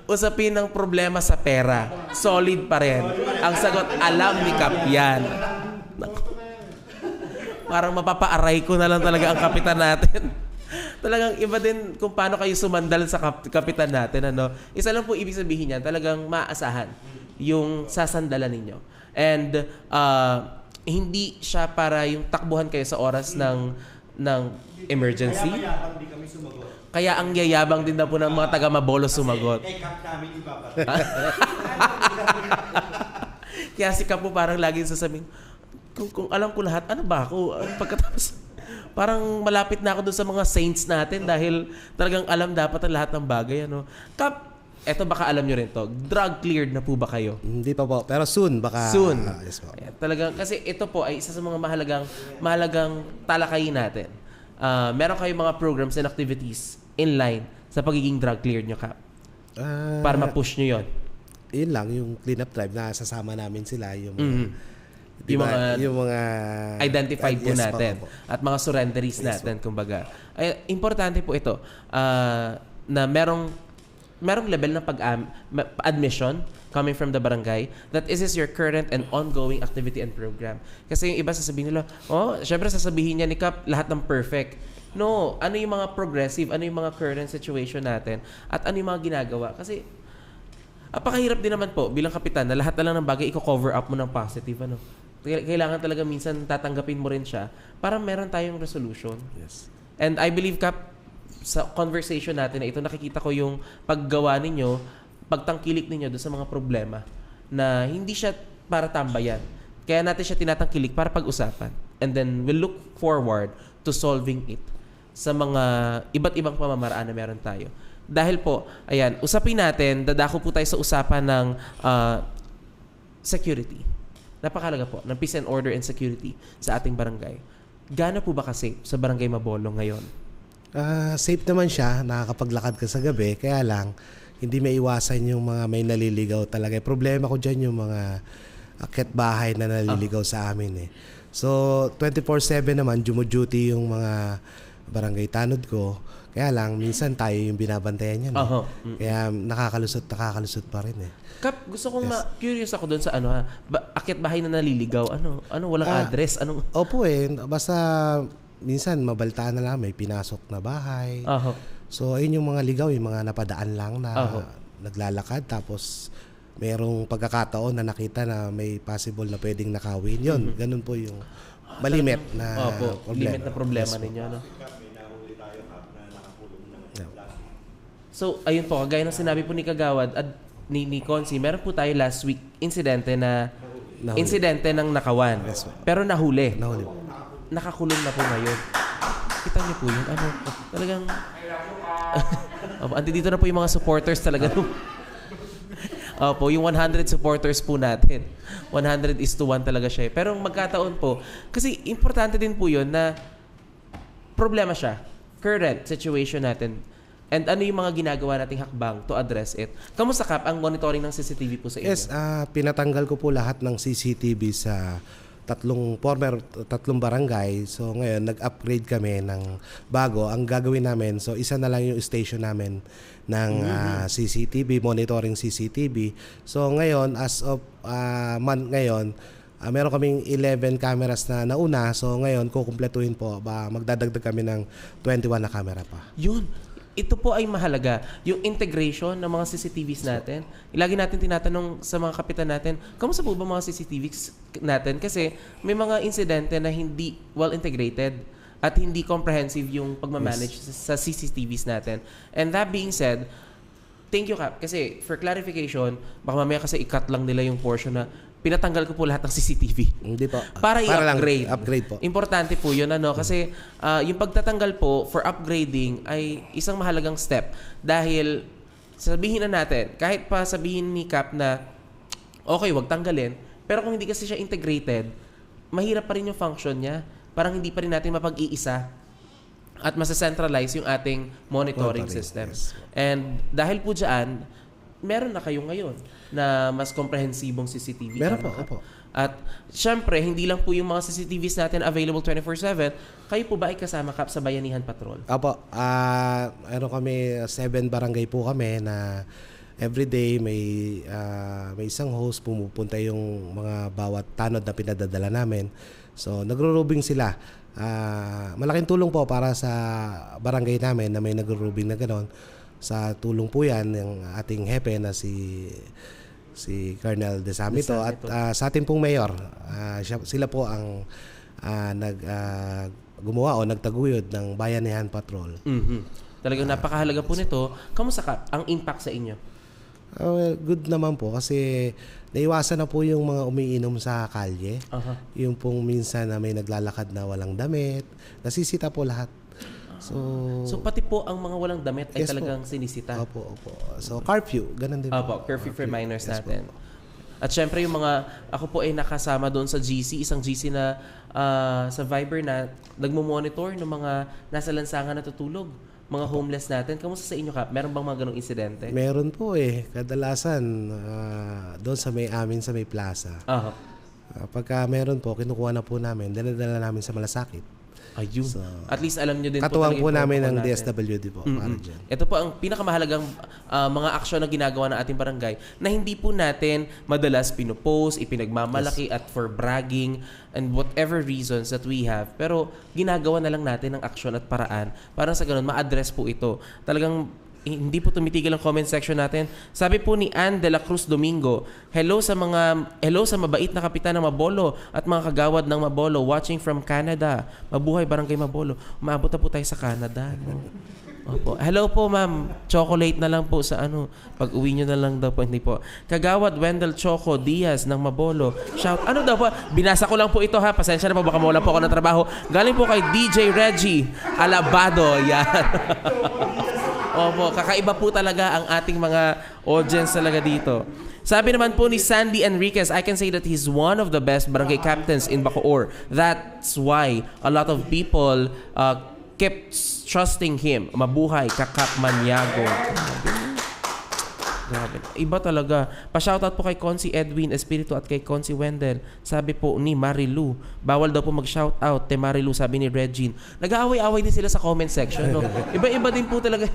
usapin ng problema sa pera. Solid pa rin. Ang sagot, alam ni Kap yan. Parang mapapaaray ko na lang talaga ang kapitan natin. Talagang iba din kung paano kayo sumandal sa kapitan natin. Isa lang po ibig sabihin yan, talagang maasahan. yung sasandalan ninyo. And hindi siya para yung takbuhan kayo sa oras ng emergency. Kaya ang yayabang din na po ng mga taga Mabolo sumagot. Kaya si Kap po parang laging sasabihin, kung alam ko lahat, ano ba ako? Pagkatapos, parang malapit na ako doon sa mga saints natin dahil talagang alam dapat ang lahat ng bagay. Ano? Kap, eto baka alam nyo rin to. Drug cleared na po ba kayo? Hindi pa po. Pero soon, baka... Soon. Yes po. Ayan, talagang, kasi ito po ay isa sa mga mahalagang talakayin natin. Meron kayong mga programs and activities in line sa pagiging drug cleared nyo, Kap. Para ma-push nyo yun. Yun lang, yung cleanup drive na sasama namin sila. Yung Yung mga identified po yes, natin. po. At mga surrenderies natin, kumbaga. Ay, importante po ito na merong level ng admission coming from the barangay that is your current and ongoing activity and program. Kasi yung iba sasabihin nila, syempre sasabihin niya ni Kap lahat ng perfect. No, ano yung mga progressive, ano yung mga current situation natin, at ano yung mga ginagawa. Kasi, apakahirap din naman po bilang kapitan na lahat na lang ng bagay i-cover up mo ng positive. Ano? Kailangan talaga minsan tatanggapin mo rin siya para meron tayong resolution. Yes. And I believe, Kap, sa conversation natin na ito, nakikita ko yung paggawa ninyo, pagtangkilik ninyo doon sa mga problema na hindi siya para tambayan. Kaya natin siya tinatangkilik para pag-usapan. And then we'll look forward to solving it sa mga iba't ibang pamamaraan na meron tayo. Dahil po, ayan, usapin natin, dadako po tayo sa usapan ng security. Napakalaga po, ng peace and order and security sa ating barangay. Gaano po ba kasi sa Barangay Mabolo ngayon? Safe naman siya, nakakapaglakad ka sa gabi, kaya lang, hindi may iwasan yung mga may naliligaw talaga. Problema ko dyan yung mga akit bahay na naliligaw sa amin eh. So, 24/7 naman, duty yung mga barangay tanod ko. Kaya lang, minsan tayo yung binabantayan yan. Kaya nakakalusot pa rin eh. Kap, gusto kong curious ako doon sa akit bahay na naliligaw. Ano walang address? Opo eh. Basta minsan mabaltaan na lang may pinasok na bahay. So, ayun yung mga ligaw, yung mga napadaan lang na naglalakad. Tapos, merong pagkakataon na nakita na may possible na pwedeng nakawin. Yun, ganun po yung malimit na problema. Limit na problema ninyo. No? So, ayun po, kagaya ng sinabi po ni Kagawad at ni Consi, meron po tayo last week insidente ng nakawan. Yes, pero nahuli. Nahuli. Nakakulong na po ngayon. Kita niyo po yun. Talagang... Andi dito na po yung mga supporters talaga. Opo, yung 100 supporters po natin. 100:1 talaga siya. Pero magkataon po, kasi importante din po yun na problema siya. Current situation natin. And ano yung mga ginagawa nating hakbang to address it? Kamusta, Kap, ang monitoring ng CCTV po sa inyo? Yes, pinatanggal ko po lahat ng CCTV sa tatlong barangay. So ngayon, nag-upgrade kami ng bago. Ang gagawin namin, so isa na lang yung station namin ng CCTV, monitoring CCTV. So ngayon, as of month ngayon, meron kaming 11 cameras na nauna. So ngayon, kukumpletuhin po. Magdadagdag kami ng 21 na camera pa. Yun. Ito po ay mahalaga. Yung integration ng mga CCTVs natin. Lagi natin tinatanong sa mga kapitan natin, kamusta po ba mga CCTVs natin? Kasi may mga insidente na hindi well integrated at hindi comprehensive yung pagmamanage sa CCTVs natin. And that being said, thank you, Kap. Kasi for clarification, baka mamaya kasi i-cut lang nila yung portion na pinatanggal ko po lahat ng CCTV. Hindi po. Para i-upgrade. Upgrade po. Importante po yun, kasi yung pagtatanggal po for upgrading ay isang mahalagang step. Dahil sabihin na natin, kahit pa sabihin ni Kap na okay, wag tanggalin, pero kung hindi kasi siya integrated, mahirap pa rin yung function niya. Parang hindi pa rin natin mapag-iisa at masa-centralize yung ating monitoring system. Yes. And dahil po dyan, meron na kayo ngayon na mas komprehensibong CCTV. Meron po, opo. At syempre, hindi lang po yung mga CCTVs natin available 24/7. Kayo po ba ay kasama, Kap, sa Bayanihan Patrol? Opo. Meron kami 7 barangay po kami na everyday may isang host, pumupunta yung mga bawat tanod na pinadadala namin. So, nagro-rubing sila. Malaking tulong po para sa barangay namin na may nagro-rubing na gano'n. Sa tulong po yan ng ating hepe na si si Colonel Desamito at sa ating pong mayor. Sila po ang gumawa o nagtaguyod ng Bayanihan Patrol. Talagang napakahalaga po nito. Kamusta ka? Ang impact sa inyo? Well, good naman po kasi naiwasan na po yung mga umiinom sa kalye. Yung pong minsan na may naglalakad na walang damit. Nasisita po lahat. So pati po ang mga walang damit ay talagang sinisita. Opo. So curfew, ganun din po. Curfew for minors natin. At syempre yung mga, ako po ay nakasama doon sa GC, isang GC na sa Viber na nagmo-monitor ng mga nasa lansangan na tutulog, mga homeless natin. Kamusta sa inyo, Kap? Meron bang mga ganong insidente? Meron po Kadalasan doon sa may plaza. Pagka meron po, kinukuha na po namin, dala namin sa Malasakit. Ayun. So, at least alam nyo din katuwang po namin ng DSWD po. Para dyan. Ito po ang pinakamahalagang mga aksyon na ginagawa ng ating barangay na hindi po natin madalas pinopost, ipinagmamalaki at for bragging and whatever reasons that we have. Pero ginagawa na lang natin ng aksyon at paraan para sa ganun ma-address po ito. Talagang hindi po tumitigil ang comment section natin. Sabi po ni Ann de la Cruz Domingo, hello sa mabait na kapitan ng Mabolo at mga kagawad ng Mabolo watching from Canada. Mabuhay Barangay Mabolo. Umaabot na po tayo sa Canada. Opo. Hello po, ma'am. Chocolate na lang po sa pag-uwi nyo na lang daw po. Hindi po. Kagawad Wendell Choco Diaz ng Mabolo. Shout. Ano daw po? Binasa ko lang po ito ha. Pasensya na po. Baka mawala po ako ng trabaho. Galing po kay DJ Reggie Alabado. Yan. Opo, kakaiba po talaga ang ating mga audience talaga dito. Sabi naman po ni Sandy Enriquez, I can say that he's one of the best barangay captains in Bacoor. That's why a lot of people kept trusting him. Mabuhay, Kakap Maniago. Grabe. Iba talaga. Pa-shoutout po kay Consi Edwin Espiritu at kay Consi Wendell. Sabi po ni Marilu, bawal daw po mag-shoutout te Marilu, sabi ni Regine. Nag-aaway-away din sila sa comment section. No? Iba-iba din po talaga.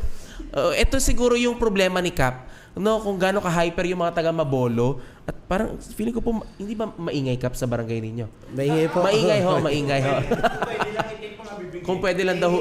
Ito siguro yung problema ni Cap. No, kung gaano ka-hyper yung mga taga Mabolo. At parang feeling ko po, hindi ba maingay, Cap, sa barangay ninyo? Maingay po. Maingay ho. Kung pwede lang daw.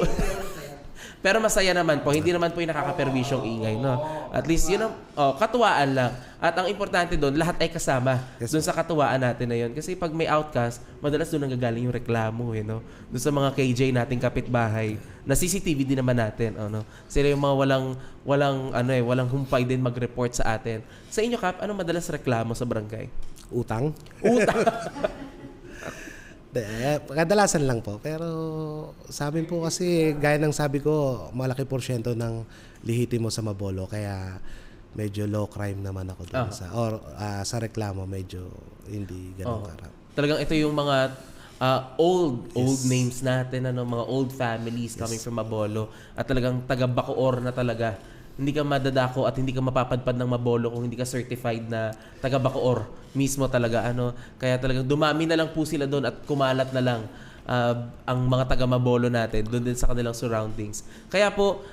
Pero masaya naman po. Hindi naman po yung nakakaperwisyong ingay, no? At least, yun katuwaan lang. At ang importante doon, lahat ay kasama. Doon sa katuwaan natin na yun. Kasi pag may outcast, madalas doon nanggagaling yung reklamo, no? Doon sa mga KJ nating kapitbahay. Na CCTV din naman natin, no? Sila yung mga walang humpay din mag-report sa atin. Sa inyo, Kap, ano madalas reklamo sa barangay? Utang. Kadalasan lang po. Pero sa amin po kasi, gaya ng sabi ko, malaki porsyento ng lihiti mo sa Mabolo. Kaya medyo low crime naman ako doon. Sa reklamo, medyo hindi ganun karap. Talagang ito yung mga old names natin, mga old families coming from Mabolo. At talagang taga Bacoor na talaga. Hindi ka madadako at hindi ka mapapadpad ng Mabolo kung hindi ka certified na taga Bacoor mismo talaga. Kaya talagang dumami na lang po sila doon at kumalat na lang ang mga taga Mabolo natin doon din sa kanilang surroundings. Kaya po,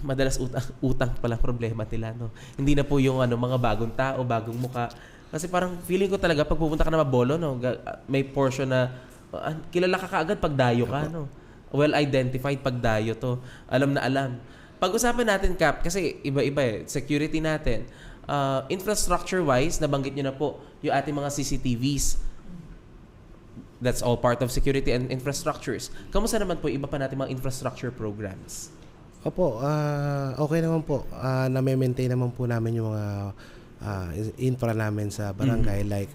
madalas utang pala problema nila. No? Hindi na po yung mga bagong tao, bagong muka. Kasi parang feeling ko talaga pag pupunta ka na Mabolo, may portion na kilala ka kaagad pag dayo ka. No? Well identified pag dayo to. Alam na alam. Pag-usapan natin, Cap, kasi iba-iba security natin. Infrastructure-wise, nabanggit nyo na po yung ating mga CCTVs. That's all part of security and infrastructures. Kamusta naman po iba pa natin mga infrastructure programs? Opo, okay naman po. Na-maintain naman po namin yung mga infra namin sa barangay like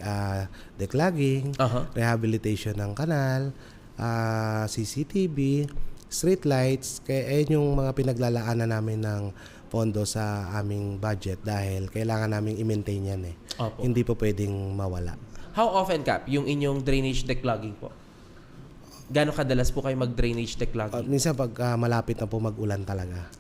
declogging, rehabilitation ng kanal, CCTV, street lights, kaya yung mga pinaglalaanan namin ng pondo sa aming budget dahil kailangan naming i-maintain yan Hindi po pwedeng mawala. How often, Cap, yung inyong drainage declogging po? Gano'ng kadalas po kayo mag-drainage declogging? Minsan pag malapit na po mag-ulan talaga.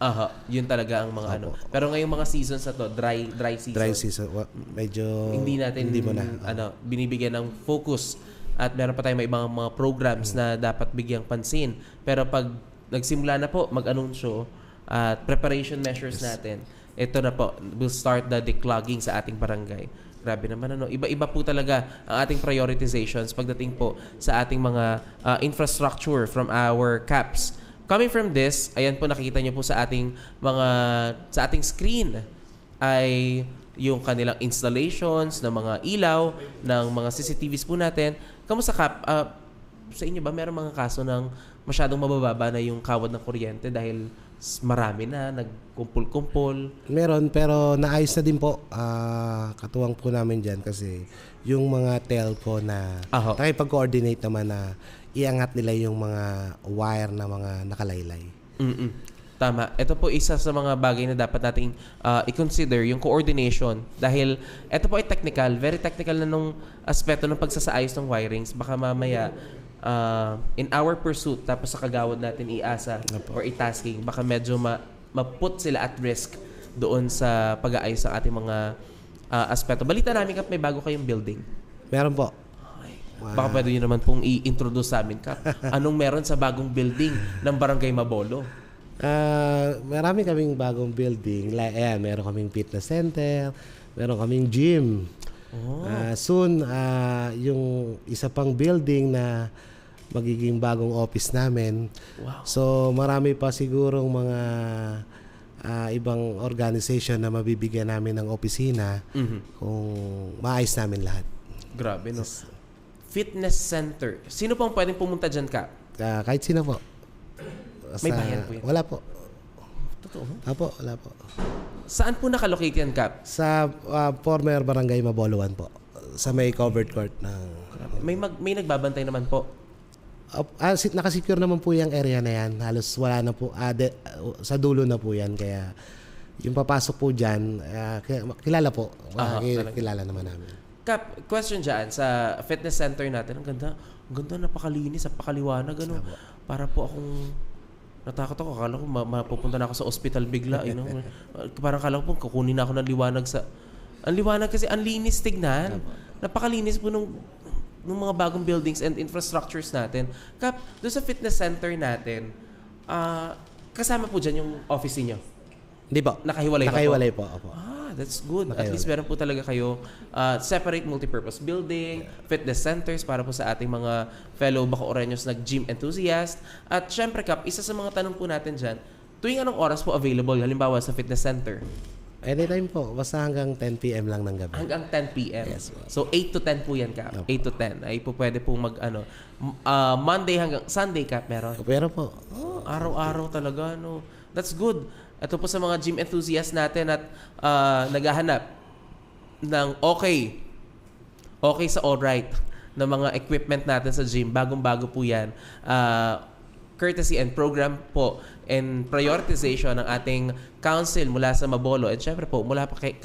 Yun talaga ang mga Pero ngayong mga seasons na to, dry season. Dry season, medyo hindi mo na binibigyan ng focus. At meron pa tayong may ibang mga programs na dapat bigyang pansin. Pero pag nagsimula na po mag-anunsyo at preparation measures natin, ito na po, we'll start the declogging sa ating barangay. Grabe naman Iba-iba po talaga ang ating prioritizations pagdating po sa ating mga infrastructure from our CAPs. Coming from this, ayan po nakikita niyo po sa ating screen ay yung kanilang installations ng mga ilaw, ng mga CCTVs po natin. Kamusta, Kap? Sa inyo ba, meron mga kaso ng masyadong mabababa na yung kawad ng kuryente dahil marami na, nagkumpul-kumpul? Meron, pero naayos na din po. Katuwang po namin dyan kasi yung mga telco na nakipag-coordinate naman na iangat nila yung mga wire na mga nakalaylay. Tama. Ito po isa sa mga bagay na dapat nating i-consider, yung coordination. Dahil ito po ay technical, very technical na nung aspeto ng pagsasaayos ng wirings. Baka mamaya, in our pursuit, tapos sa kagawad natin iasa or i-tasking, baka medyo ma-put sila at risk doon sa pag-aayos ng ating mga aspeto. Balita namin, Kap, may bago kayong building. Meron po. Baka pwede nyo naman pong i-introduce sa amin, Kap. Anong meron sa bagong building ng Barangay Mabolo? Marami kaming bagong building. Like, meron kaming fitness center, meron kaming gym. Soon, yung isa pang building na magiging bagong office namin. Wow. So, marami pa sigurong mga ibang organization na mabibigyan namin ng opisina kung maayos namin lahat. Grabe, no? Fitness center. Sino pong pwedeng pumunta dyan, Kap? Kahit sino po. May bayan po yan? Wala po. Totoo? Wala po. Saan po nakalocate yan, Kap? Sa former Barangay Mabolo 1 po. Sa may covered court ng... May nagbabantay naman po. Nakasecure naman po yung area na yan. Halos wala na po. Sa dulo na po yan. Kaya yung papasok po dyan, kilala po. Kilala naman namin. Kap, question dyan. Sa fitness center natin, ang ganda, napakalinis, napakaliwanag. Ano? Para po akong... Natakot ako. Akala ko mapupunta na ako sa ospital bigla. You know? Parang akala ko po kukunin na ako ng liwanag sa... Ang liwanag kasi ang linis tignan. Napakalinis po nung mga bagong buildings and infrastructures natin. Kap, doon sa fitness center natin, kasama po dyan yung office niyo? Hindi po. Nakahiwalay po. Opo. That's good. At least meron po talaga kayo separate multipurpose building, fitness centers para po sa ating mga fellow Bacoreños na gym enthusiast. At syempre, Kap, isa sa mga tanong po natin dyan, tuwing anong oras po available, halimbawa sa fitness center? Anytime po. Basta hanggang 10 p.m. lang ng gabi. Hanggang 10 p.m. Yes, so 8 to 10 po yan, Kap. 8 to 10. Ay po pwede po Monday hanggang Sunday, Kap, meron? Pero po. Araw-araw talaga, no? That's good. Ito po sa mga gym enthusiasts natin at naghahanap ng okay sa alright na mga equipment natin sa gym. Bagong-bago po yan. Courtesy and program po and prioritization ng ating council mula sa Mabolo. And syempre po, mula pa kay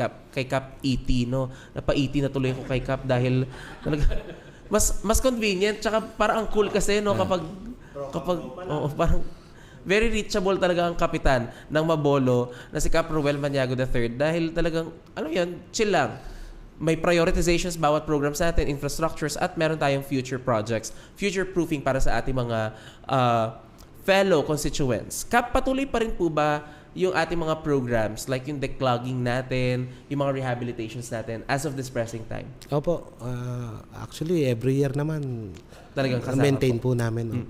Kap ET, no? Napa-ET na tuloy ko kay Kap dahil mas convenient. Tsaka parang ang cool kasi, no? Kapag parang very reachable talaga ang kapitan ng Mabolo na si Cap Ruel Maniago III dahil talagang, chill lang. May prioritizations bawat program sa atin, infrastructures, at meron tayong future projects, future-proofing para sa ating mga fellow constituents. Cap, patuloy pa rin po ba yung ating mga programs like yung declogging natin, yung mga rehabilitations natin as of this pressing time? Opo. Actually, every year naman talagang kasama maintain po namin.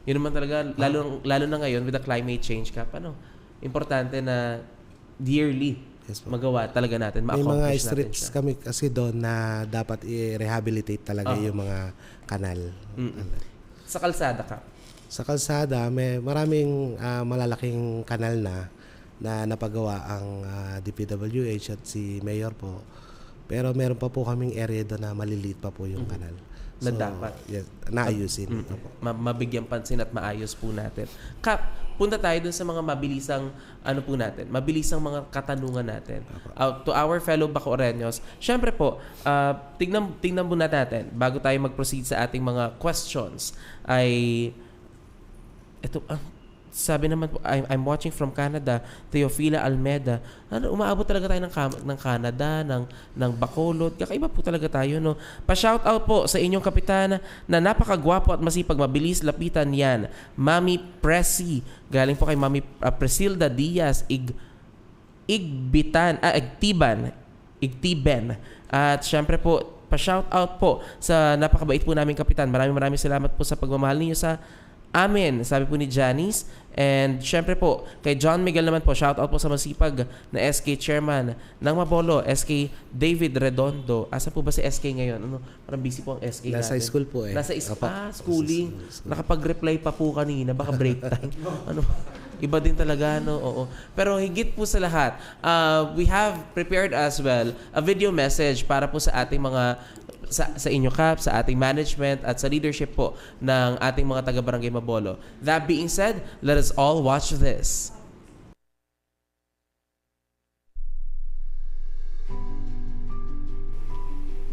Yun naman talaga, lalo na ngayon with the climate change, Kap, importante na yearly magawa talaga natin, ma-accomplish natin. May mga streets siya. kami kasi doon na dapat i-rehabilitate talaga yung mga kanal. Sa kalsada, Kap? Sa kalsada, may maraming malalaking kanal na napagawa ang DPWH at si Mayor po. Pero meron pa po kaming area doon na maliliit pa po yung kanal. Na dapat. Yes, naayusin. Mabigyan pansin at maayos po natin. Kap, punta tayo dun sa mga mabilisang mabilisang mga katanungan natin. To our fellow Bacoreños, syempre po, tignan muna natin bago tayo mag-proceed sa ating mga questions ay ito sabi naman po, I'm watching from Canada, Teofila Almeda. Umaabot talaga tayo ng Canada, ng Bacolod. Kakaiba po talaga tayo, no? Pa-shoutout po sa inyong kapitan na napakagwapo at masipag, mabilis lapitan yan. Mami Presi. Galing po kay Mami Presilda Diaz, Igtiban. At syempre po, pa-shoutout po sa napakabait po namin kapitan. Maraming salamat po sa pagmamahal ninyo sa amin, sabi po ni Janice. And syempre po, kay John Miguel naman po, shoutout po sa masipag na SK chairman ng Mabolo, SK David Redondo. Asa po ba si SK ngayon? Ano, parang busy po ang SK Nasa natin. school po eh. Nasa Opo. schooling. Nakapag-reply pa po kanina, baka break time. Ano, iba din talaga, no? Oo. Pero higit po sa lahat, we have prepared as well a video message para po sa ating mga sa inyo, Kap, sa ating management at sa leadership po ng ating mga taga-Barangay Mabolo. That being said, let us all watch this.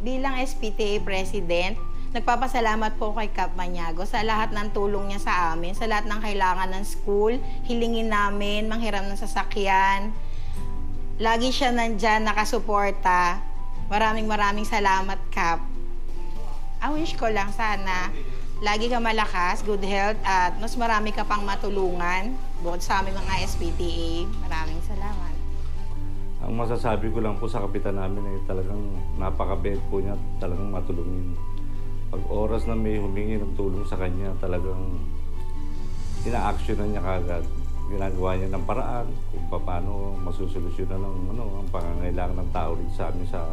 Bilang SPTA President, nagpapasalamat po kay Kap Maniago sa lahat ng tulong niya sa amin, sa lahat ng kailangan ng school, hilingin namin, manghiram ng sasakyan. Lagi siya nandyan, nakasuporta. Maraming salamat, Kap. Ang wish ko lang sana, lagi ka malakas, good health, at mas marami ka pang matulungan bukod sa aming mga SPTA. Maraming salamat. Ang masasabi ko lang po sa kapitan namin ay talagang napakabait po niya, talagang matulungin. Pag oras na may humingi ng tulong sa kanya, talagang ina-actionan niya kagad. Ginagawa niya ng paraan kung paano masusolusyonan ang pangangailangan ng tao rin sa amin sa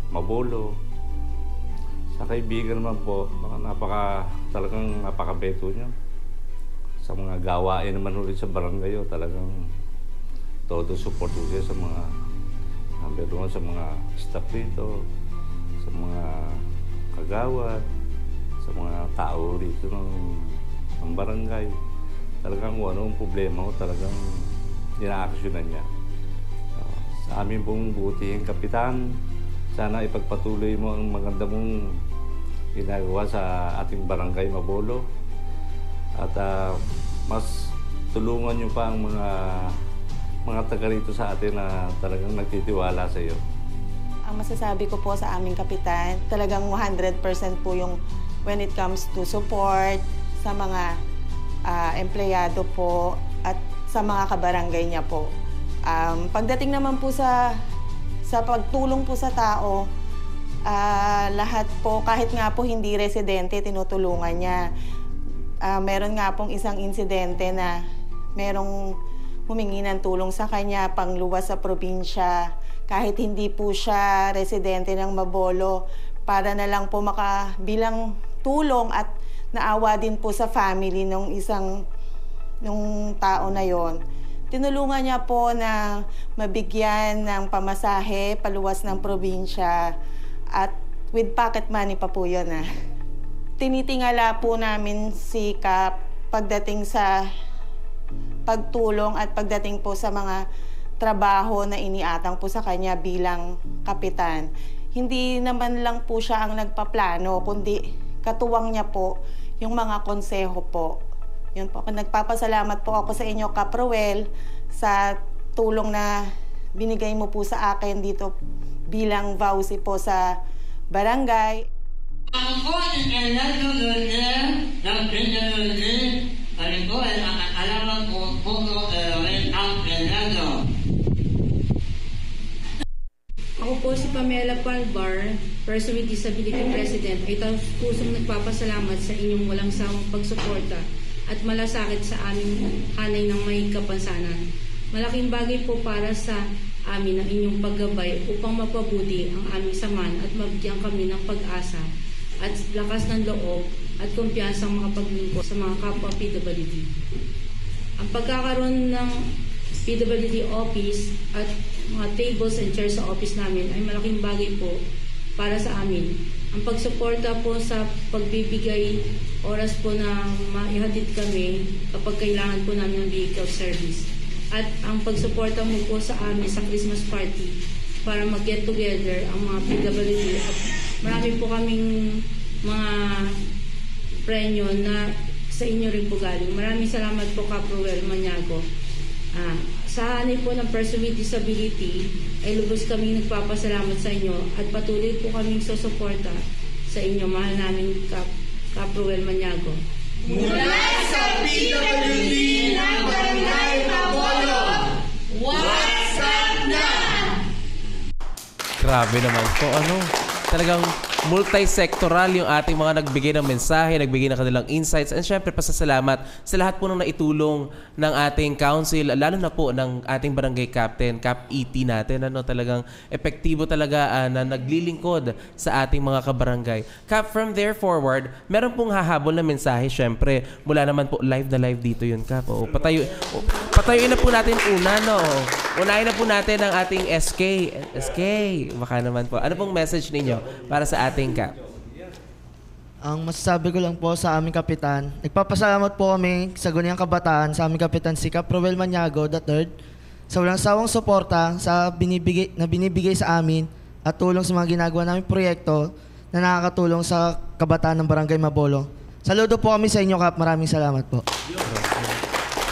Mabolo. Sa kaibigan naman po, talagang napakabeto niya. Sa mga gawain naman ulit sa barangay, talagang todo support siya sa mga sa mga staff dito, sa mga kagawad, sa mga tao rito ng barangay. Talagang kung ano ang problema ko, talagang ina-actionan niya. Sa amin pong butihing kapitan, sana ipagpatuloy mo ang maganda mong ginagawa sa ating barangay Mabolo. At mas tulungan niyo pa ang mga taga rito sa atin na talagang nagtitiwala sa iyo. Ang masasabi ko po sa aming kapitan, talagang 100% po yung when it comes to support sa mga empleyado po at sa mga kabarangay niya po. Pagdating naman po sa pagtulong po sa tao, lahat po, kahit nga po hindi residente, tinutulungan niya. Meron nga pong isang insidente na merong humingi ng tulong sa kanya pangluwas sa probinsya, kahit hindi po siya residente ng Mabolo, para na lang po makabilang tulong at naawa din po sa family nung tao na yon. Tinulungan niya po na mabigyan ng pamasahe paluwas ng probinsya at with pocket money pa po yun. Tinitingala po namin si Kap pagdating sa pagtulong at pagdating po sa mga trabaho na iniatang po sa kanya bilang kapitan. Hindi naman lang po siya ang nagpaplano, kundi katuwang niya po yung mga konseho po. Yun po, nagpapasalamat po ako sa inyo, Kap Roel, sa tulong na binigay mo po sa akin dito bilang vauci po sa barangay. Ako ay nagugulda ng pinagulda. Ano po ay alaman po ang pinagawa. Ako po si Pamela Palbar, Person with Disability President, ay pusong nagpapasalamat sa inyong walang sawang pagsuporta at malasakit sa aming hanay ng may kapansanan. Malaking bagay po para sa amin ang inyong paggabay upang mapabuti ang aming samahan at mabigyan kami ng pag-asa at lakas ng loob at kumpiyansang makapaglingkod sa mga kapwa PWD. Ang pagkakaroon ng PWD office at mga tables and chairs sa office namin ay malaking bagay po para sa amin. Ang pagsuporta po sa pagbibigay oras po na maihatid kami kapag kailangan po namin ng vehicle service. At ang pagsuporta mo po sa amin sa Christmas party para mag-get together ang mga PWD. At marami po kaming mga premyo na sa inyo rin po galing. Maraming salamat po, Kap Roel Maniago. Sa hanay po ng Person with Disability ay lubos kaming nagpapasalamat sa inyo at patuloy po kaming susuporta sa inyo. Mahal namin, Kap Roel Maniago. Mula sa PWD ng Barangay Mabolo, what's up na? Grabe naman po. Talagang multi-sectoral yung ating mga nagbigay ng mensahe, nagbigay ng kanilang insights, and syempre pasasalamat sa lahat po ng naitulong ng ating council, lalo na po ng ating barangay captain, Cap ET natin, talagang epektibo talaga na naglilingkod sa ating mga kabarangay. Cap, from there forward, meron pong hahabol na mensahe, syempre, mula naman po live na live dito yun, Cap. Patayuin na po natin unahin na po natin ang ating SK, baka naman po. Ano pong message ninyo para sa ating Cap? Ang masasabi ko lang po sa aming kapitan, nagpapasalamat po kami sa Guniang Kabataan, sa aming kapitan si Cap Roel Maniago III, sa walang sawang suporta sa binibigay sa amin at tulong sa mga ginagawa naming proyekto na nakakatulong sa kabataan ng Barangay Mabolo. Saludo po kami sa inyo, Cap. Maraming salamat po.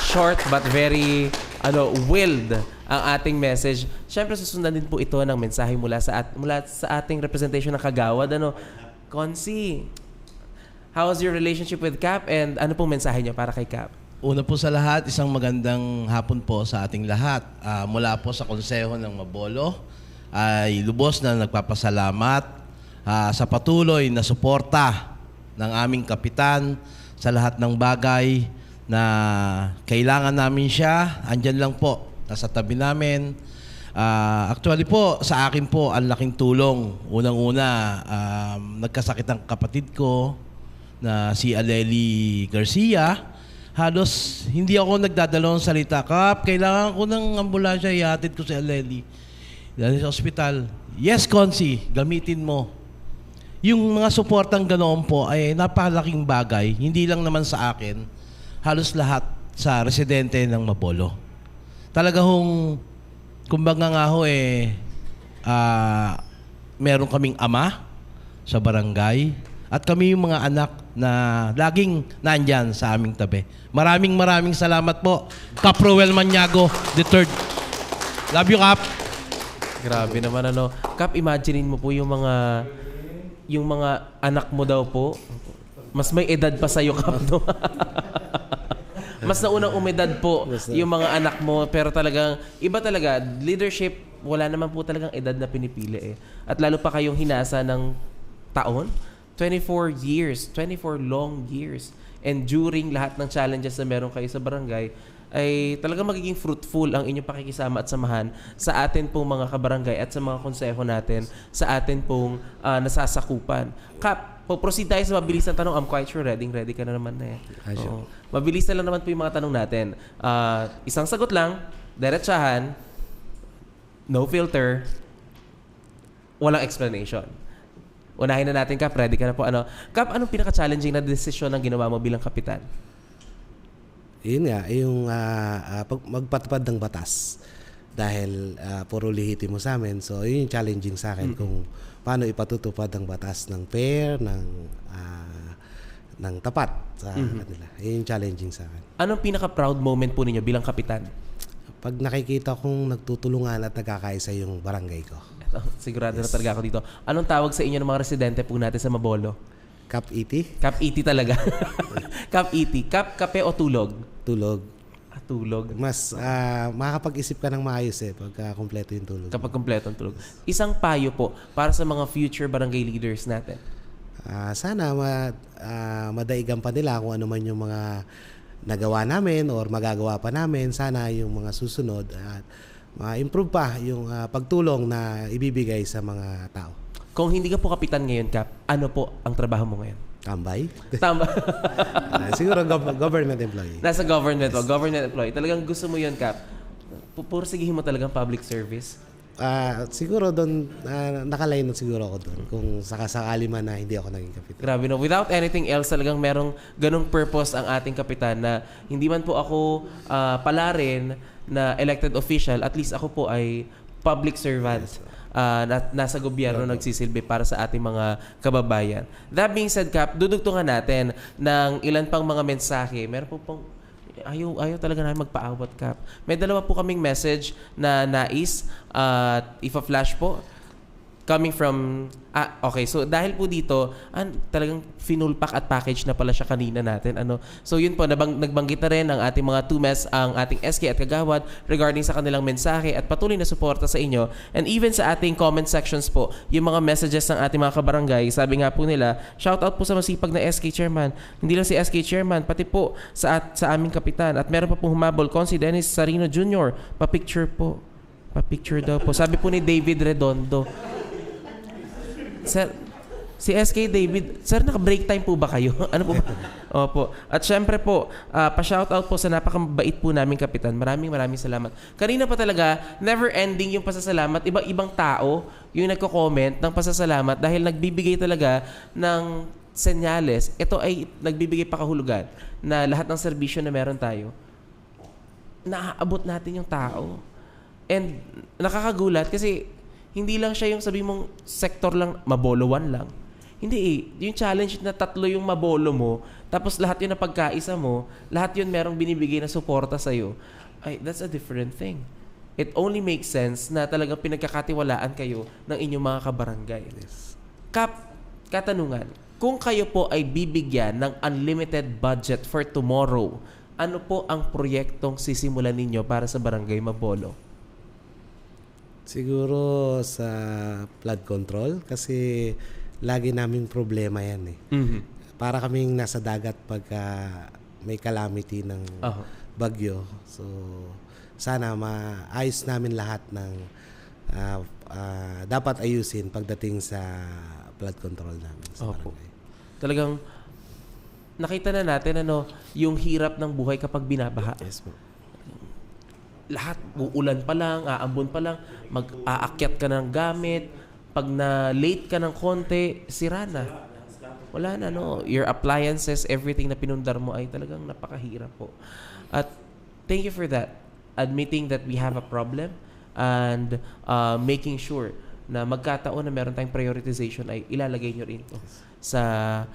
Short but very willed ang ating message. Siyempre, susundan din po ito ng mensahe mula sa ating representation ng Kagawad. Consi, how was your relationship with Cap and ano pong mensahe niyo para kay Cap? Una po sa lahat, isang magandang hapon po sa ating lahat. Mula po sa Konseho ng Mabolo, ay lubos na nagpapasalamat sa patuloy na suporta ng aming kapitan sa lahat ng bagay na kailangan namin siya. Andyan lang po, nasa tabi namin. Actually po, sa akin po, ang laking tulong. Unang-una, nagkasakit ang kapatid ko na si Aleli Garcia. Halos hindi ako nagdadalawang salita. Kap, kailangan ko ng ambulansya, ihatid ko si Aleli. Dahil sa ospital. Yes, Consi, gamitin mo. Yung mga suportang ganoon po ay napakalaking bagay. Hindi lang naman sa akin, halos lahat sa residente ng Mabolo. Talaga hong, kumbaga nga ho meron kaming ama sa barangay at kami yung mga anak na laging nandyan sa aming tabi. Maraming salamat po, Cap Roel Maniago III. Love you, Cap. Grabe naman Cap, imaginein mo po yung mga anak mo daw po, mas may edad pa sa'yo, Cap, no? Mas naunang umedad po yung mga anak mo, pero talagang iba talaga. Leadership, wala naman po talagang edad na pinipili At lalo pa kayong hinasa ng taon, 24 long years. And during lahat ng challenges na meron kayo sa barangay, ay talagang magiging fruitful ang inyong pakikisama at samahan sa atin pong mga kabarangay at sa mga konseho natin, sa atin pong nasasakupan. Cap, proceed tayo sa mabilis na tanong. I'm quite sure ready ka na naman Oo. Mabilis na lang naman po yung mga tanong natin. Isang sagot lang, diretsahan, no filter, walang explanation. Unahin na natin, Cap. Ready ka na po. Cap, anong pinaka-challenging na desisyon ang ginawa mo bilang kapitan? Yun nga, yung magpatupad ng batas. Dahil puro lihiti mo sa amin. So, yun yung challenging sa akin kung paano ipatutupad ang batas ng fair, ng tapat sa kanila. Yun yung challenging sa akin. Anong pinaka-proud moment po ninyo bilang kapitan? Pag nakikita kong nagtutulungan at nagkakaisa yung barangay ko. Sigurado na talaga ako dito. Anong tawag sa inyo ng mga residente po natin sa Mabolo? Cap ET? Cap ET talaga. Cap ET. Cap, kape o tulog? Tulog. Tulog. Mas makakapag-isip ka ng maayos pagka kompleto yung tulog. Kapag kompleto ang tulog. Isang payo po para sa mga future barangay leaders natin. Sana madaigan pa nila kung ano man yung mga nagawa namin or magagawa pa namin. Sana yung mga susunod at ma-improve pa yung pagtulong na ibibigay sa mga tao. Kung hindi ka po kapitan ngayon, Cap, ano po ang trabaho mo ngayon? Tambay? Siguro government employee. Nasa government employee. Talagang gusto mo yun, Cap. Pursigihin mo talagang public service. Siguro doon, nakalain na siguro ako doon. Kung sakasakali man na hindi ako naging kapitan. Grabe no. Without anything else, talagang merong ganong purpose ang ating kapitan na hindi man po ako pala rin na elected official, at least ako po ay public servant. Nasa gobyerno nagsisilbi para sa ating mga kababayan. That being said, Cap, dudugtungan natin ng ilan pang mga mensahe. Meron po pong ayaw talaga namin magpaawat, Cap. May dalawa po kaming message na nais at ipa-flash po. coming from, okay, so dahil po dito, talagang finulpak at package na pala siya kanina natin. So yun po, nagbanggit na rin ang ating mga 2MES, ang ating SK at Kagawad regarding sa kanilang mensahe at patuloy na suporta sa inyo. And even sa ating comment sections po, yung mga messages ng ating mga kabarangay, sabi nga po nila, shout out po sa masipag na SK Chairman. Hindi lang si SK Chairman, pati po sa aming kapitan. At meron pa pong humabol, Consi Dennis Sarino Jr., pa-picture po. Pa-picture daw po. Sabi po ni David Redondo, Sir, si SK David, sir, naka-break time po ba kayo? Ano po ba? Opo. At syempre po, pa-shoutout po sa napakabait po naming kapitan. Maraming salamat. Kanina pa talaga, never ending yung pasasalamat. Ibang tao yung nagko-comment ng pasasalamat dahil nagbibigay talaga ng senyales. Ito ay nagbibigay pa kahulugan na lahat ng serbisyo na meron tayo, naaabot natin yung tao. And nakakagulat kasi hindi lang siya yung sabi mong sector lang, mabolo 1 lang. Hindi yung challenge na 3 yung mabolo mo, tapos lahat yun na pagkaisa mo, lahat yun merong binibigay na suporta sa'yo. That's a different thing. It only makes sense na talagang pinagkakatiwalaan kayo ng inyong mga kabarangay. Katanungan, kung kayo po ay bibigyan ng unlimited budget for tomorrow, ano po ang proyektong sisimulan ninyo para sa Barangay Mabolo? Siguro sa flood control kasi lagi naming problema yan eh. Para kaming nasa dagat pagka may calamity ng bagyo. So sana maayos namin lahat ng dapat ayusin pagdating sa flood control namin sa barangay. Talagang nakita na natin yung hirap ng buhay kapag binabaha. Yes po. Lahat, uulan pa lang, aambon pa lang, mag-aakyat ka ng gamit, pag na-late ka ng konti, sira na. Wala na, your appliances, everything na pinundar mo ay talagang napakahirap po. At thank you for that. Admitting that we have a problem and making sure na magkataon na meron tayong prioritization ay ilalagay nyo rin ito sa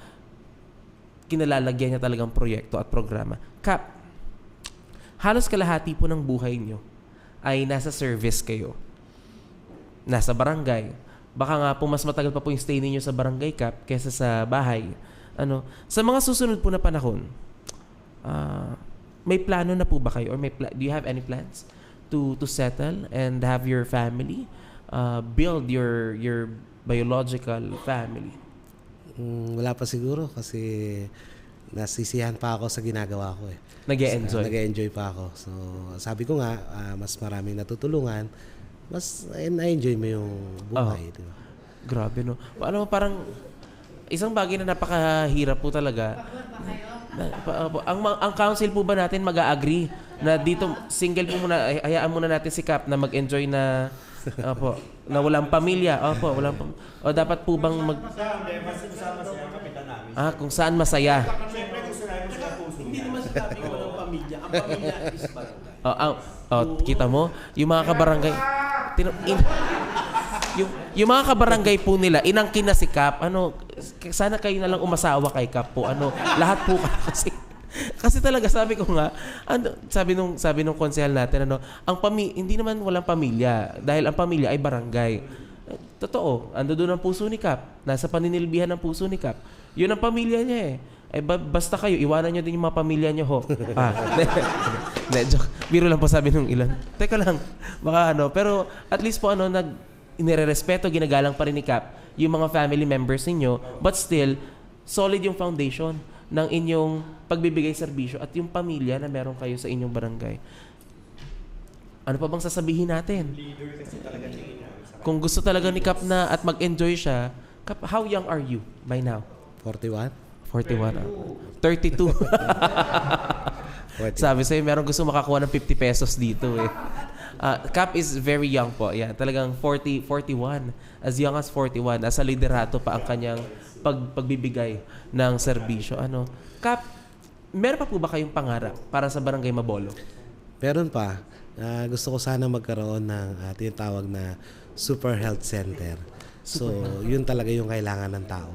kinalalagyan niya talagang proyekto at programa. Kap, halos kalahati po ng buhay nyo ay nasa service kayo. Nasa barangay. Baka nga po mas matagal pa po yung stay ninyo sa barangay, Kap, kaysa sa bahay. Sa mga susunod po na panahon, may plano na po ba kayo? Or do you have any plans to settle and have your family, build your biological family? Wala pa siguro kasi nasisiyahan pa ako sa ginagawa ko eh. Nag-e-enjoy? Nag-e-enjoy pa ako. So, sabi ko nga, mas maraming natutulungan, mas na-enjoy mo yung buhay. Diba? Grabe, no? Parang isang bagay na napakahirap po talaga. Ang council po ba natin mag-a-agree na dito, single po muna, hayaan muna natin si Kap na mag-enjoy na na walang pamilya. O dapat po bang kung saan masaya. Hindi naman sinabi ko walang pamilya. Ang pamilya is barangay. Kita mo? Yung mga kabarangay, yung mga kabarangay po nila, inangkin na si Kap. Sana kayo na lang umasawa kay Kap po. Lahat po kasi talaga sabi ko nga, sabi nung konsehal natin, hindi naman walang pamilya dahil ang pamilya ay barangay. Totoo, ando doon ang puso ni Kap. Nasa paninilbihan ng puso ni Kap. Yun ang pamilya niya eh. Basta kayo, iwanan nyo din yung mga pamilya nyo ho. Joke. Biro lang po sabi nung ilan. Teka lang, baka pero at least po inirerespeto, ginagalang pa rin ni Kap yung mga family members ninyo, but still, solid yung foundation ng inyong pagbibigay serbisyo at yung pamilya na meron kayo sa inyong barangay. Ano pa bang sasabihin natin? Leader kasi talaga niya. Kung gusto talaga ni Kap na at mag-enjoy siya, Kap, how young are you by now? 41. 32. Sabi sa'yo, meron gusto makakuha ng 50 pesos dito eh. Kap is very young po. Yeah, talagang 41. As young as 41. As a liderato pa ang kanyang pagbibigay ng serbisyo. Kap, meron pa po ba kayong pangarap para sa Barangay Mabolo? Meron pa. Gusto ko sana magkaroon ng tinatawag na Super Health Center. So, yun talaga yung kailangan ng tao.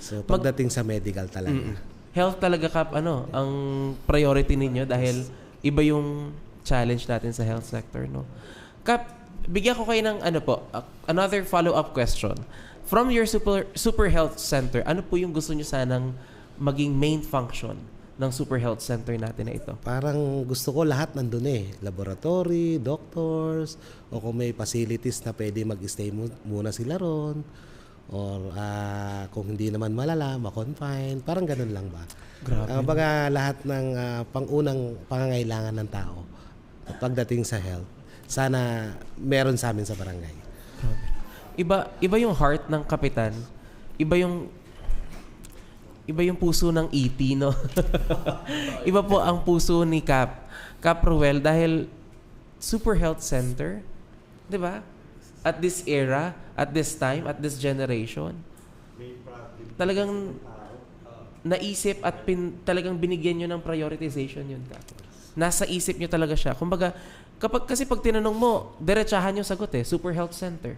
So, pagdating sa medical talaga. Health talaga, Kap, ang priority ninyo dahil iba yung challenge natin sa health sector, no? Kap, bigyan ko kayo ng another follow-up question. From your Super Health Center, ano po yung gusto nyo sanang maging main function ng Super Health Center natin na ito? Parang gusto ko lahat nandun laboratory, doctors, o kung may facilities na pwede mag-stay muna sila ron, or kung hindi naman malala, ma-confine, parang ganun lang ba? Grabe. Baga lahat ng pangunang pangangailangan ng tao pagdating sa health, sana meron sa amin sa barangay. Iba yung heart ng kapitan. Iba yung puso ng ET, no? Iba po ang puso ni Cap Ruel dahil Super Health Center, 'di ba? At this era, at this time, at this generation, talagang naisip at talagang binigyan nyo ng prioritization yun. Nasa isip nyo talaga siya. Kumbaga, kasi pag tinanong mo, diretsahan yung sagot Super Health Center.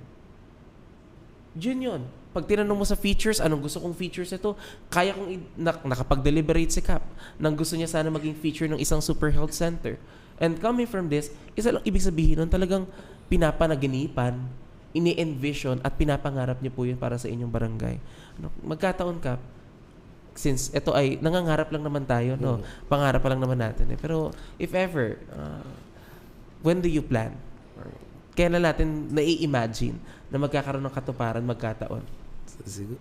Yun. Pag tinanong mo sa features, anong gusto kong features ito, kaya kong nakapag-deliberate si Cap nang gusto niya sana maging feature ng isang Super Health Center. And coming from this, isa lang ibig sabihin nun, talagang pinapanaginipan, ini-envision at pinapangarap niyo po yun para sa inyong barangay. Magkataon, Cap, since ito ay nangangarap lang naman tayo, no? Pangarap pa lang naman natin Pero if ever, when do you plan? Or kailan natin nai-imagine na magkakaroon ng katuparan, magkataon?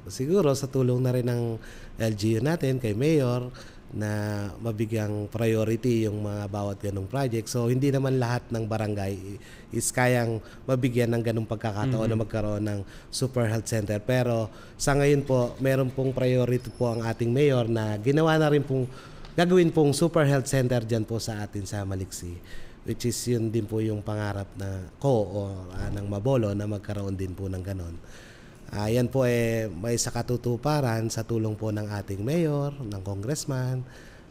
Siguro sa tulong na rin ng LGU natin kay Mayor na mabigyang priority yung mga bawat ganong project. So hindi naman lahat ng barangay is kayang mabigyan ng ganong pagkakataon na magkaroon ng Super Health Center. Pero sa ngayon po, meron pong priority po ang ating Mayor na ginawa na rin pong gagawin pong Super Health Center dyan po sa atin sa Maliksi. Which is yun din po yung pangarap na ng Mabolo na magkaroon din po ng ganon. Yan po may sa katutuparan sa tulong po ng ating mayor, ng congressman,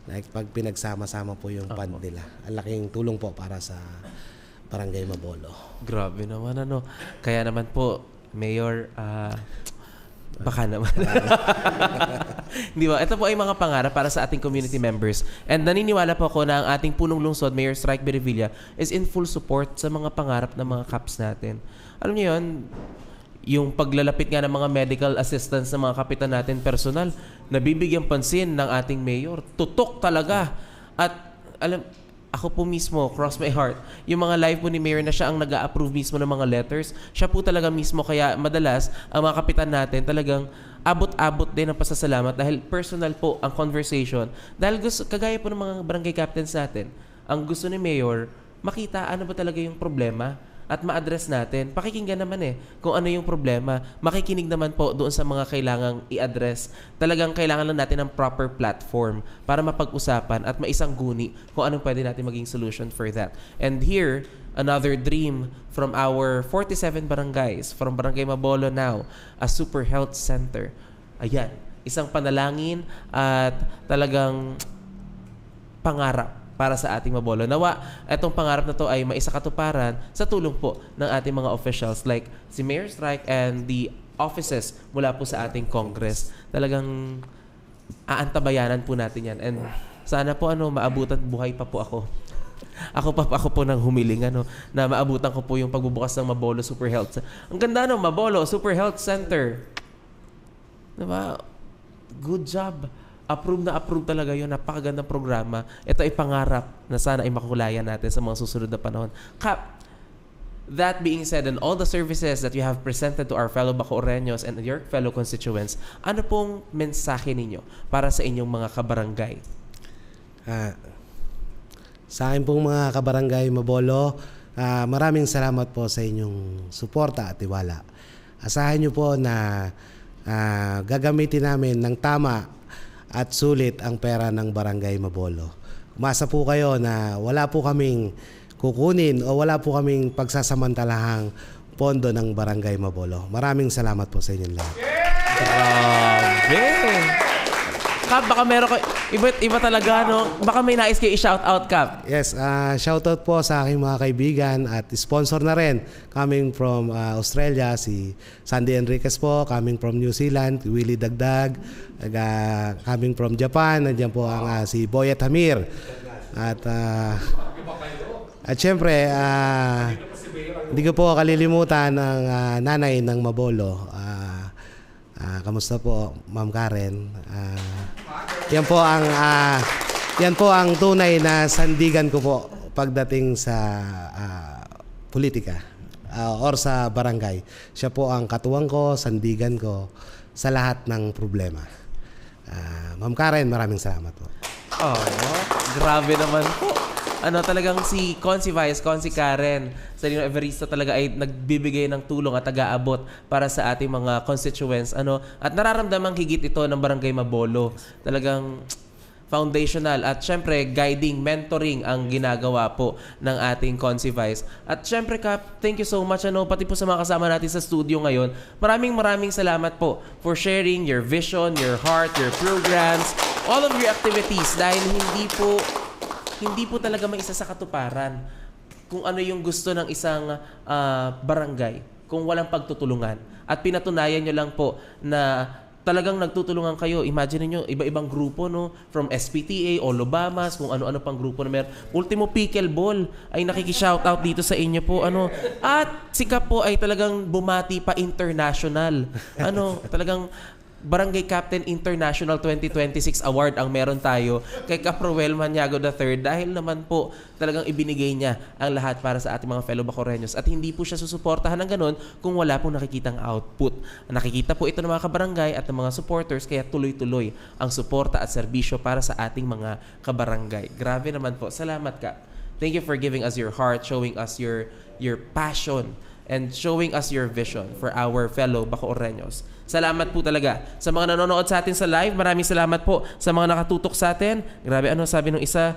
pag pinagsama-sama po yung fund nila. Ang laking tulong po para sa Barangay Mabolo. Grabe naman Kaya naman po, Mayor, baka naman. Di ba? Ito po ay mga pangarap para sa ating community members. And naniniwala po ako na ang ating punong lungsod, Mayor Strike Berevilla, is in full support sa mga pangarap ng mga CAPs natin. Alam niyo yun, yung paglalapit nga ng mga medical assistants ng mga kapitan natin personal, nabibigyan pansin ng ating mayor. Tutok talaga. At ako po mismo, cross my heart, yung mga live po ni Mayor na siya ang nag-a-approve mismo ng mga letters, siya po talaga mismo. Kaya madalas, ang mga kapitan natin talagang abot-abot din ang pasasalamat dahil personal po ang conversation. Dahil kagaya po ng mga barangay captains natin, ang gusto ni Mayor, makita ano ba talaga yung problema at ma-address natin. Pakikinggan naman kung ano yung problema. Makikinig naman po doon sa mga kailangang i-address. Talagang kailangan lang natin ng proper platform para mapag-usapan at maisang guni kung anong pwede natin maging solution for that. And here, another dream from our 47 barangays, from Barangay Mabolo now, a Super Health Center. Ayan, isang panalangin at talagang pangarap para sa ating Mabolo. Nawa, etong pangarap na to ay maisakatuparan sa tulong po ng ating mga officials like si Mayor Strike and the offices mula po sa ating Congress. Talagang aantabayanan po natin yan. And sana po maabutan buhay pa po ako. Ako po nang humiling na maabutan ko po yung pagbubukas ng Mabolo Super Health. Ang ganda Mabolo Super Health Center. Diba? Good job. Approve talaga yun. Napakagandang programa. Ito ay pangarap na sana ay makukulayan natin sa mga susunod na panahon. Cap, that being said, and all the services that you have presented to our fellow Bacoreños and your fellow constituents, ano pong mensahe ninyo para sa inyong mga kabarangay? Sa akin pong mga kabarangay Mabolo, maraming salamat po sa inyong suporta at tiwala. Asahan nyo po na gagamitin namin ng tama at sulit ang pera ng Barangay Mabolo. Umasa po kayo na wala po kaming kukunin o wala po kaming pagsasamantalahang pondo ng Barangay Mabolo. Maraming salamat po sa inyong lahat. Grabe! Cap, baka meron ko, iba talaga, Baka may nais kayo i-shout out, Cap. Yes, shout out po sa aking mga kaibigan at sponsor na rin. Coming from Australia, si Sandy Enriquez po. Coming from New Zealand, Willie Dagdag. Coming from Japan, nandiyan po ang si Boyet Hamir. At syempre, Hindi ko po kalilimutan ng nanay ng Mabolo. Kamusta po, Ma'am Karen? Yan po ang tunay na sandigan ko po pagdating sa politika or sa barangay. Siya po ang katuwang ko, sandigan ko sa lahat ng problema. Ma'am Karen, maraming salamat po. Oh, grabe naman po. Talagang si Consi Vice, Consi Karen Salino Evaristo talaga ay nagbibigay ng tulong at taga-abot para sa ating mga constituents. At nararamdamang higit ito ng Barangay Mabolo. Talagang foundational at syempre guiding, mentoring ang ginagawa po ng ating Consi Vice. At syempre Kap, thank you so much pati po sa mga kasama natin sa studio ngayon. Maraming salamat po for sharing your vision, your heart, your programs, all of your activities dahil hindi po talaga may isa sa katuparan kung ano yung gusto ng isang barangay kung walang pagtutulungan. At pinatunayan nyo lang po na talagang nagtutulungan kayo. Imagine niyo iba-ibang grupo, no? From SPTA, Olobamas, kung ano-ano pang grupo na meron. Ultimo Pickleball ay nakiki-shoutout dito sa inyo po. At si Kap po ay talagang bumati pa international. Talagang Barangay Captain International 2026 Award ang meron tayo kay Kap Roel Maniago III dahil naman po talagang ibinigay niya ang lahat para sa ating mga fellow Bacoreños at hindi po siya susuportahan ng ganun kung wala pong nakikitang output. Nakikita po ito ng mga kabarangay at ng mga supporters kaya tuloy-tuloy ang suporta at serbisyo para sa ating mga kabarangay. Grabe naman po. Salamat, Kap. Thank you for giving us your heart, showing us your passion and showing us your vision for our fellow Bacoreños. Salamat po talaga sa mga nanonood sa atin sa live. Maraming salamat po sa mga nakatutok sa atin. Grabe, sabi nung isa,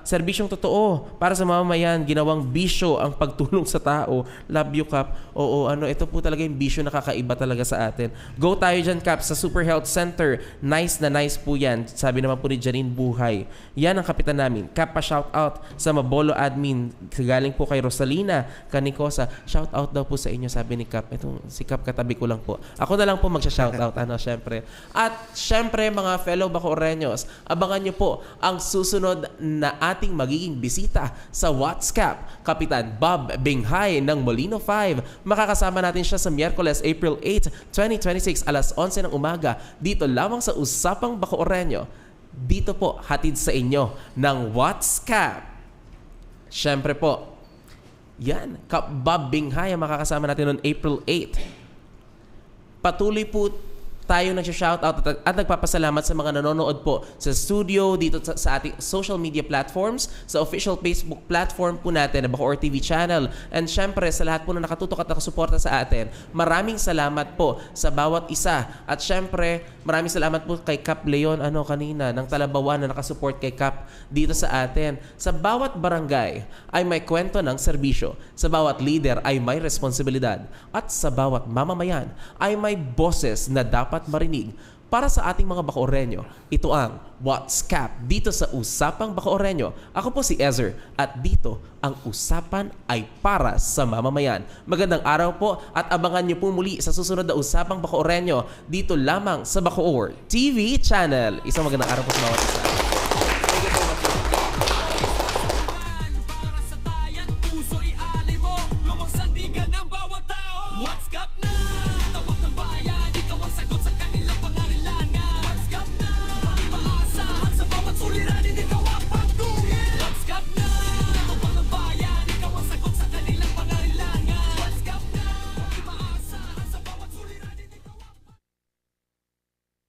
serbisyong totoo para sa mamamayan, ginawang bisyo ang pagtulong sa tao. Love you, Kap. Oo, ito po talaga yung bisyo na kakaiba talaga sa atin. Go tayo dyan, Kap, sa Super Health Center. Nice na nice po yan. Sabi naman po ni Janine Buhay. Yan ang kapitan namin. Kap, pa-shout out sa Mabolo admin. Galing po kay Rosalina Canicosa. Shout out daw po sa inyo, sabi ni Kap. Itong si Kap katabi ko lang po. Ako na lang po magsha-shout out, syempre. At syempre, mga fellow Bacoreños, abangan nyo po ang susunod na ating magiging bisita sa WhatsApp. Kapitan Bob Binghay ng Molino 5. Makakasama natin siya sa Miyerkules, April 8, 2026, alas 11 ng umaga. Dito lamang sa Usapang Bacoreño. Dito po, hatid sa inyo ng WhatsApp. Syempre po, yan, Kap Bob Binghay ang makakasama natin noong April 8. Patuloy po tayo nagsha-shoutout at nagpapasalamat sa mga nanonood po sa studio, dito sa ating social media platforms, sa official Facebook platform po natin, na Bacoor TV channel. And syempre, sa lahat po na nakatutok at nakasuporta sa atin, maraming salamat po sa bawat isa. At syempre, maraming salamat po kay Kap Leon kanina, ng Talabawan na nakasupport kay Kap dito sa atin. Sa bawat barangay ay may kwento ng serbisyo. Sa bawat leader ay may responsibilidad. At sa bawat mamamayan ay may boses na dapat marinig. Para sa ating mga Bacoreño, ito ang WhatsApp dito sa Usapang Bacoreño. Ako po si Ezer at dito ang usapan ay para sa mamamayan. Magandang araw po at abangan niyo po muli sa susunod na Usapang Bacoreño dito lamang sa Bacoor TV channel. Isang magandang araw po sa bawat isa.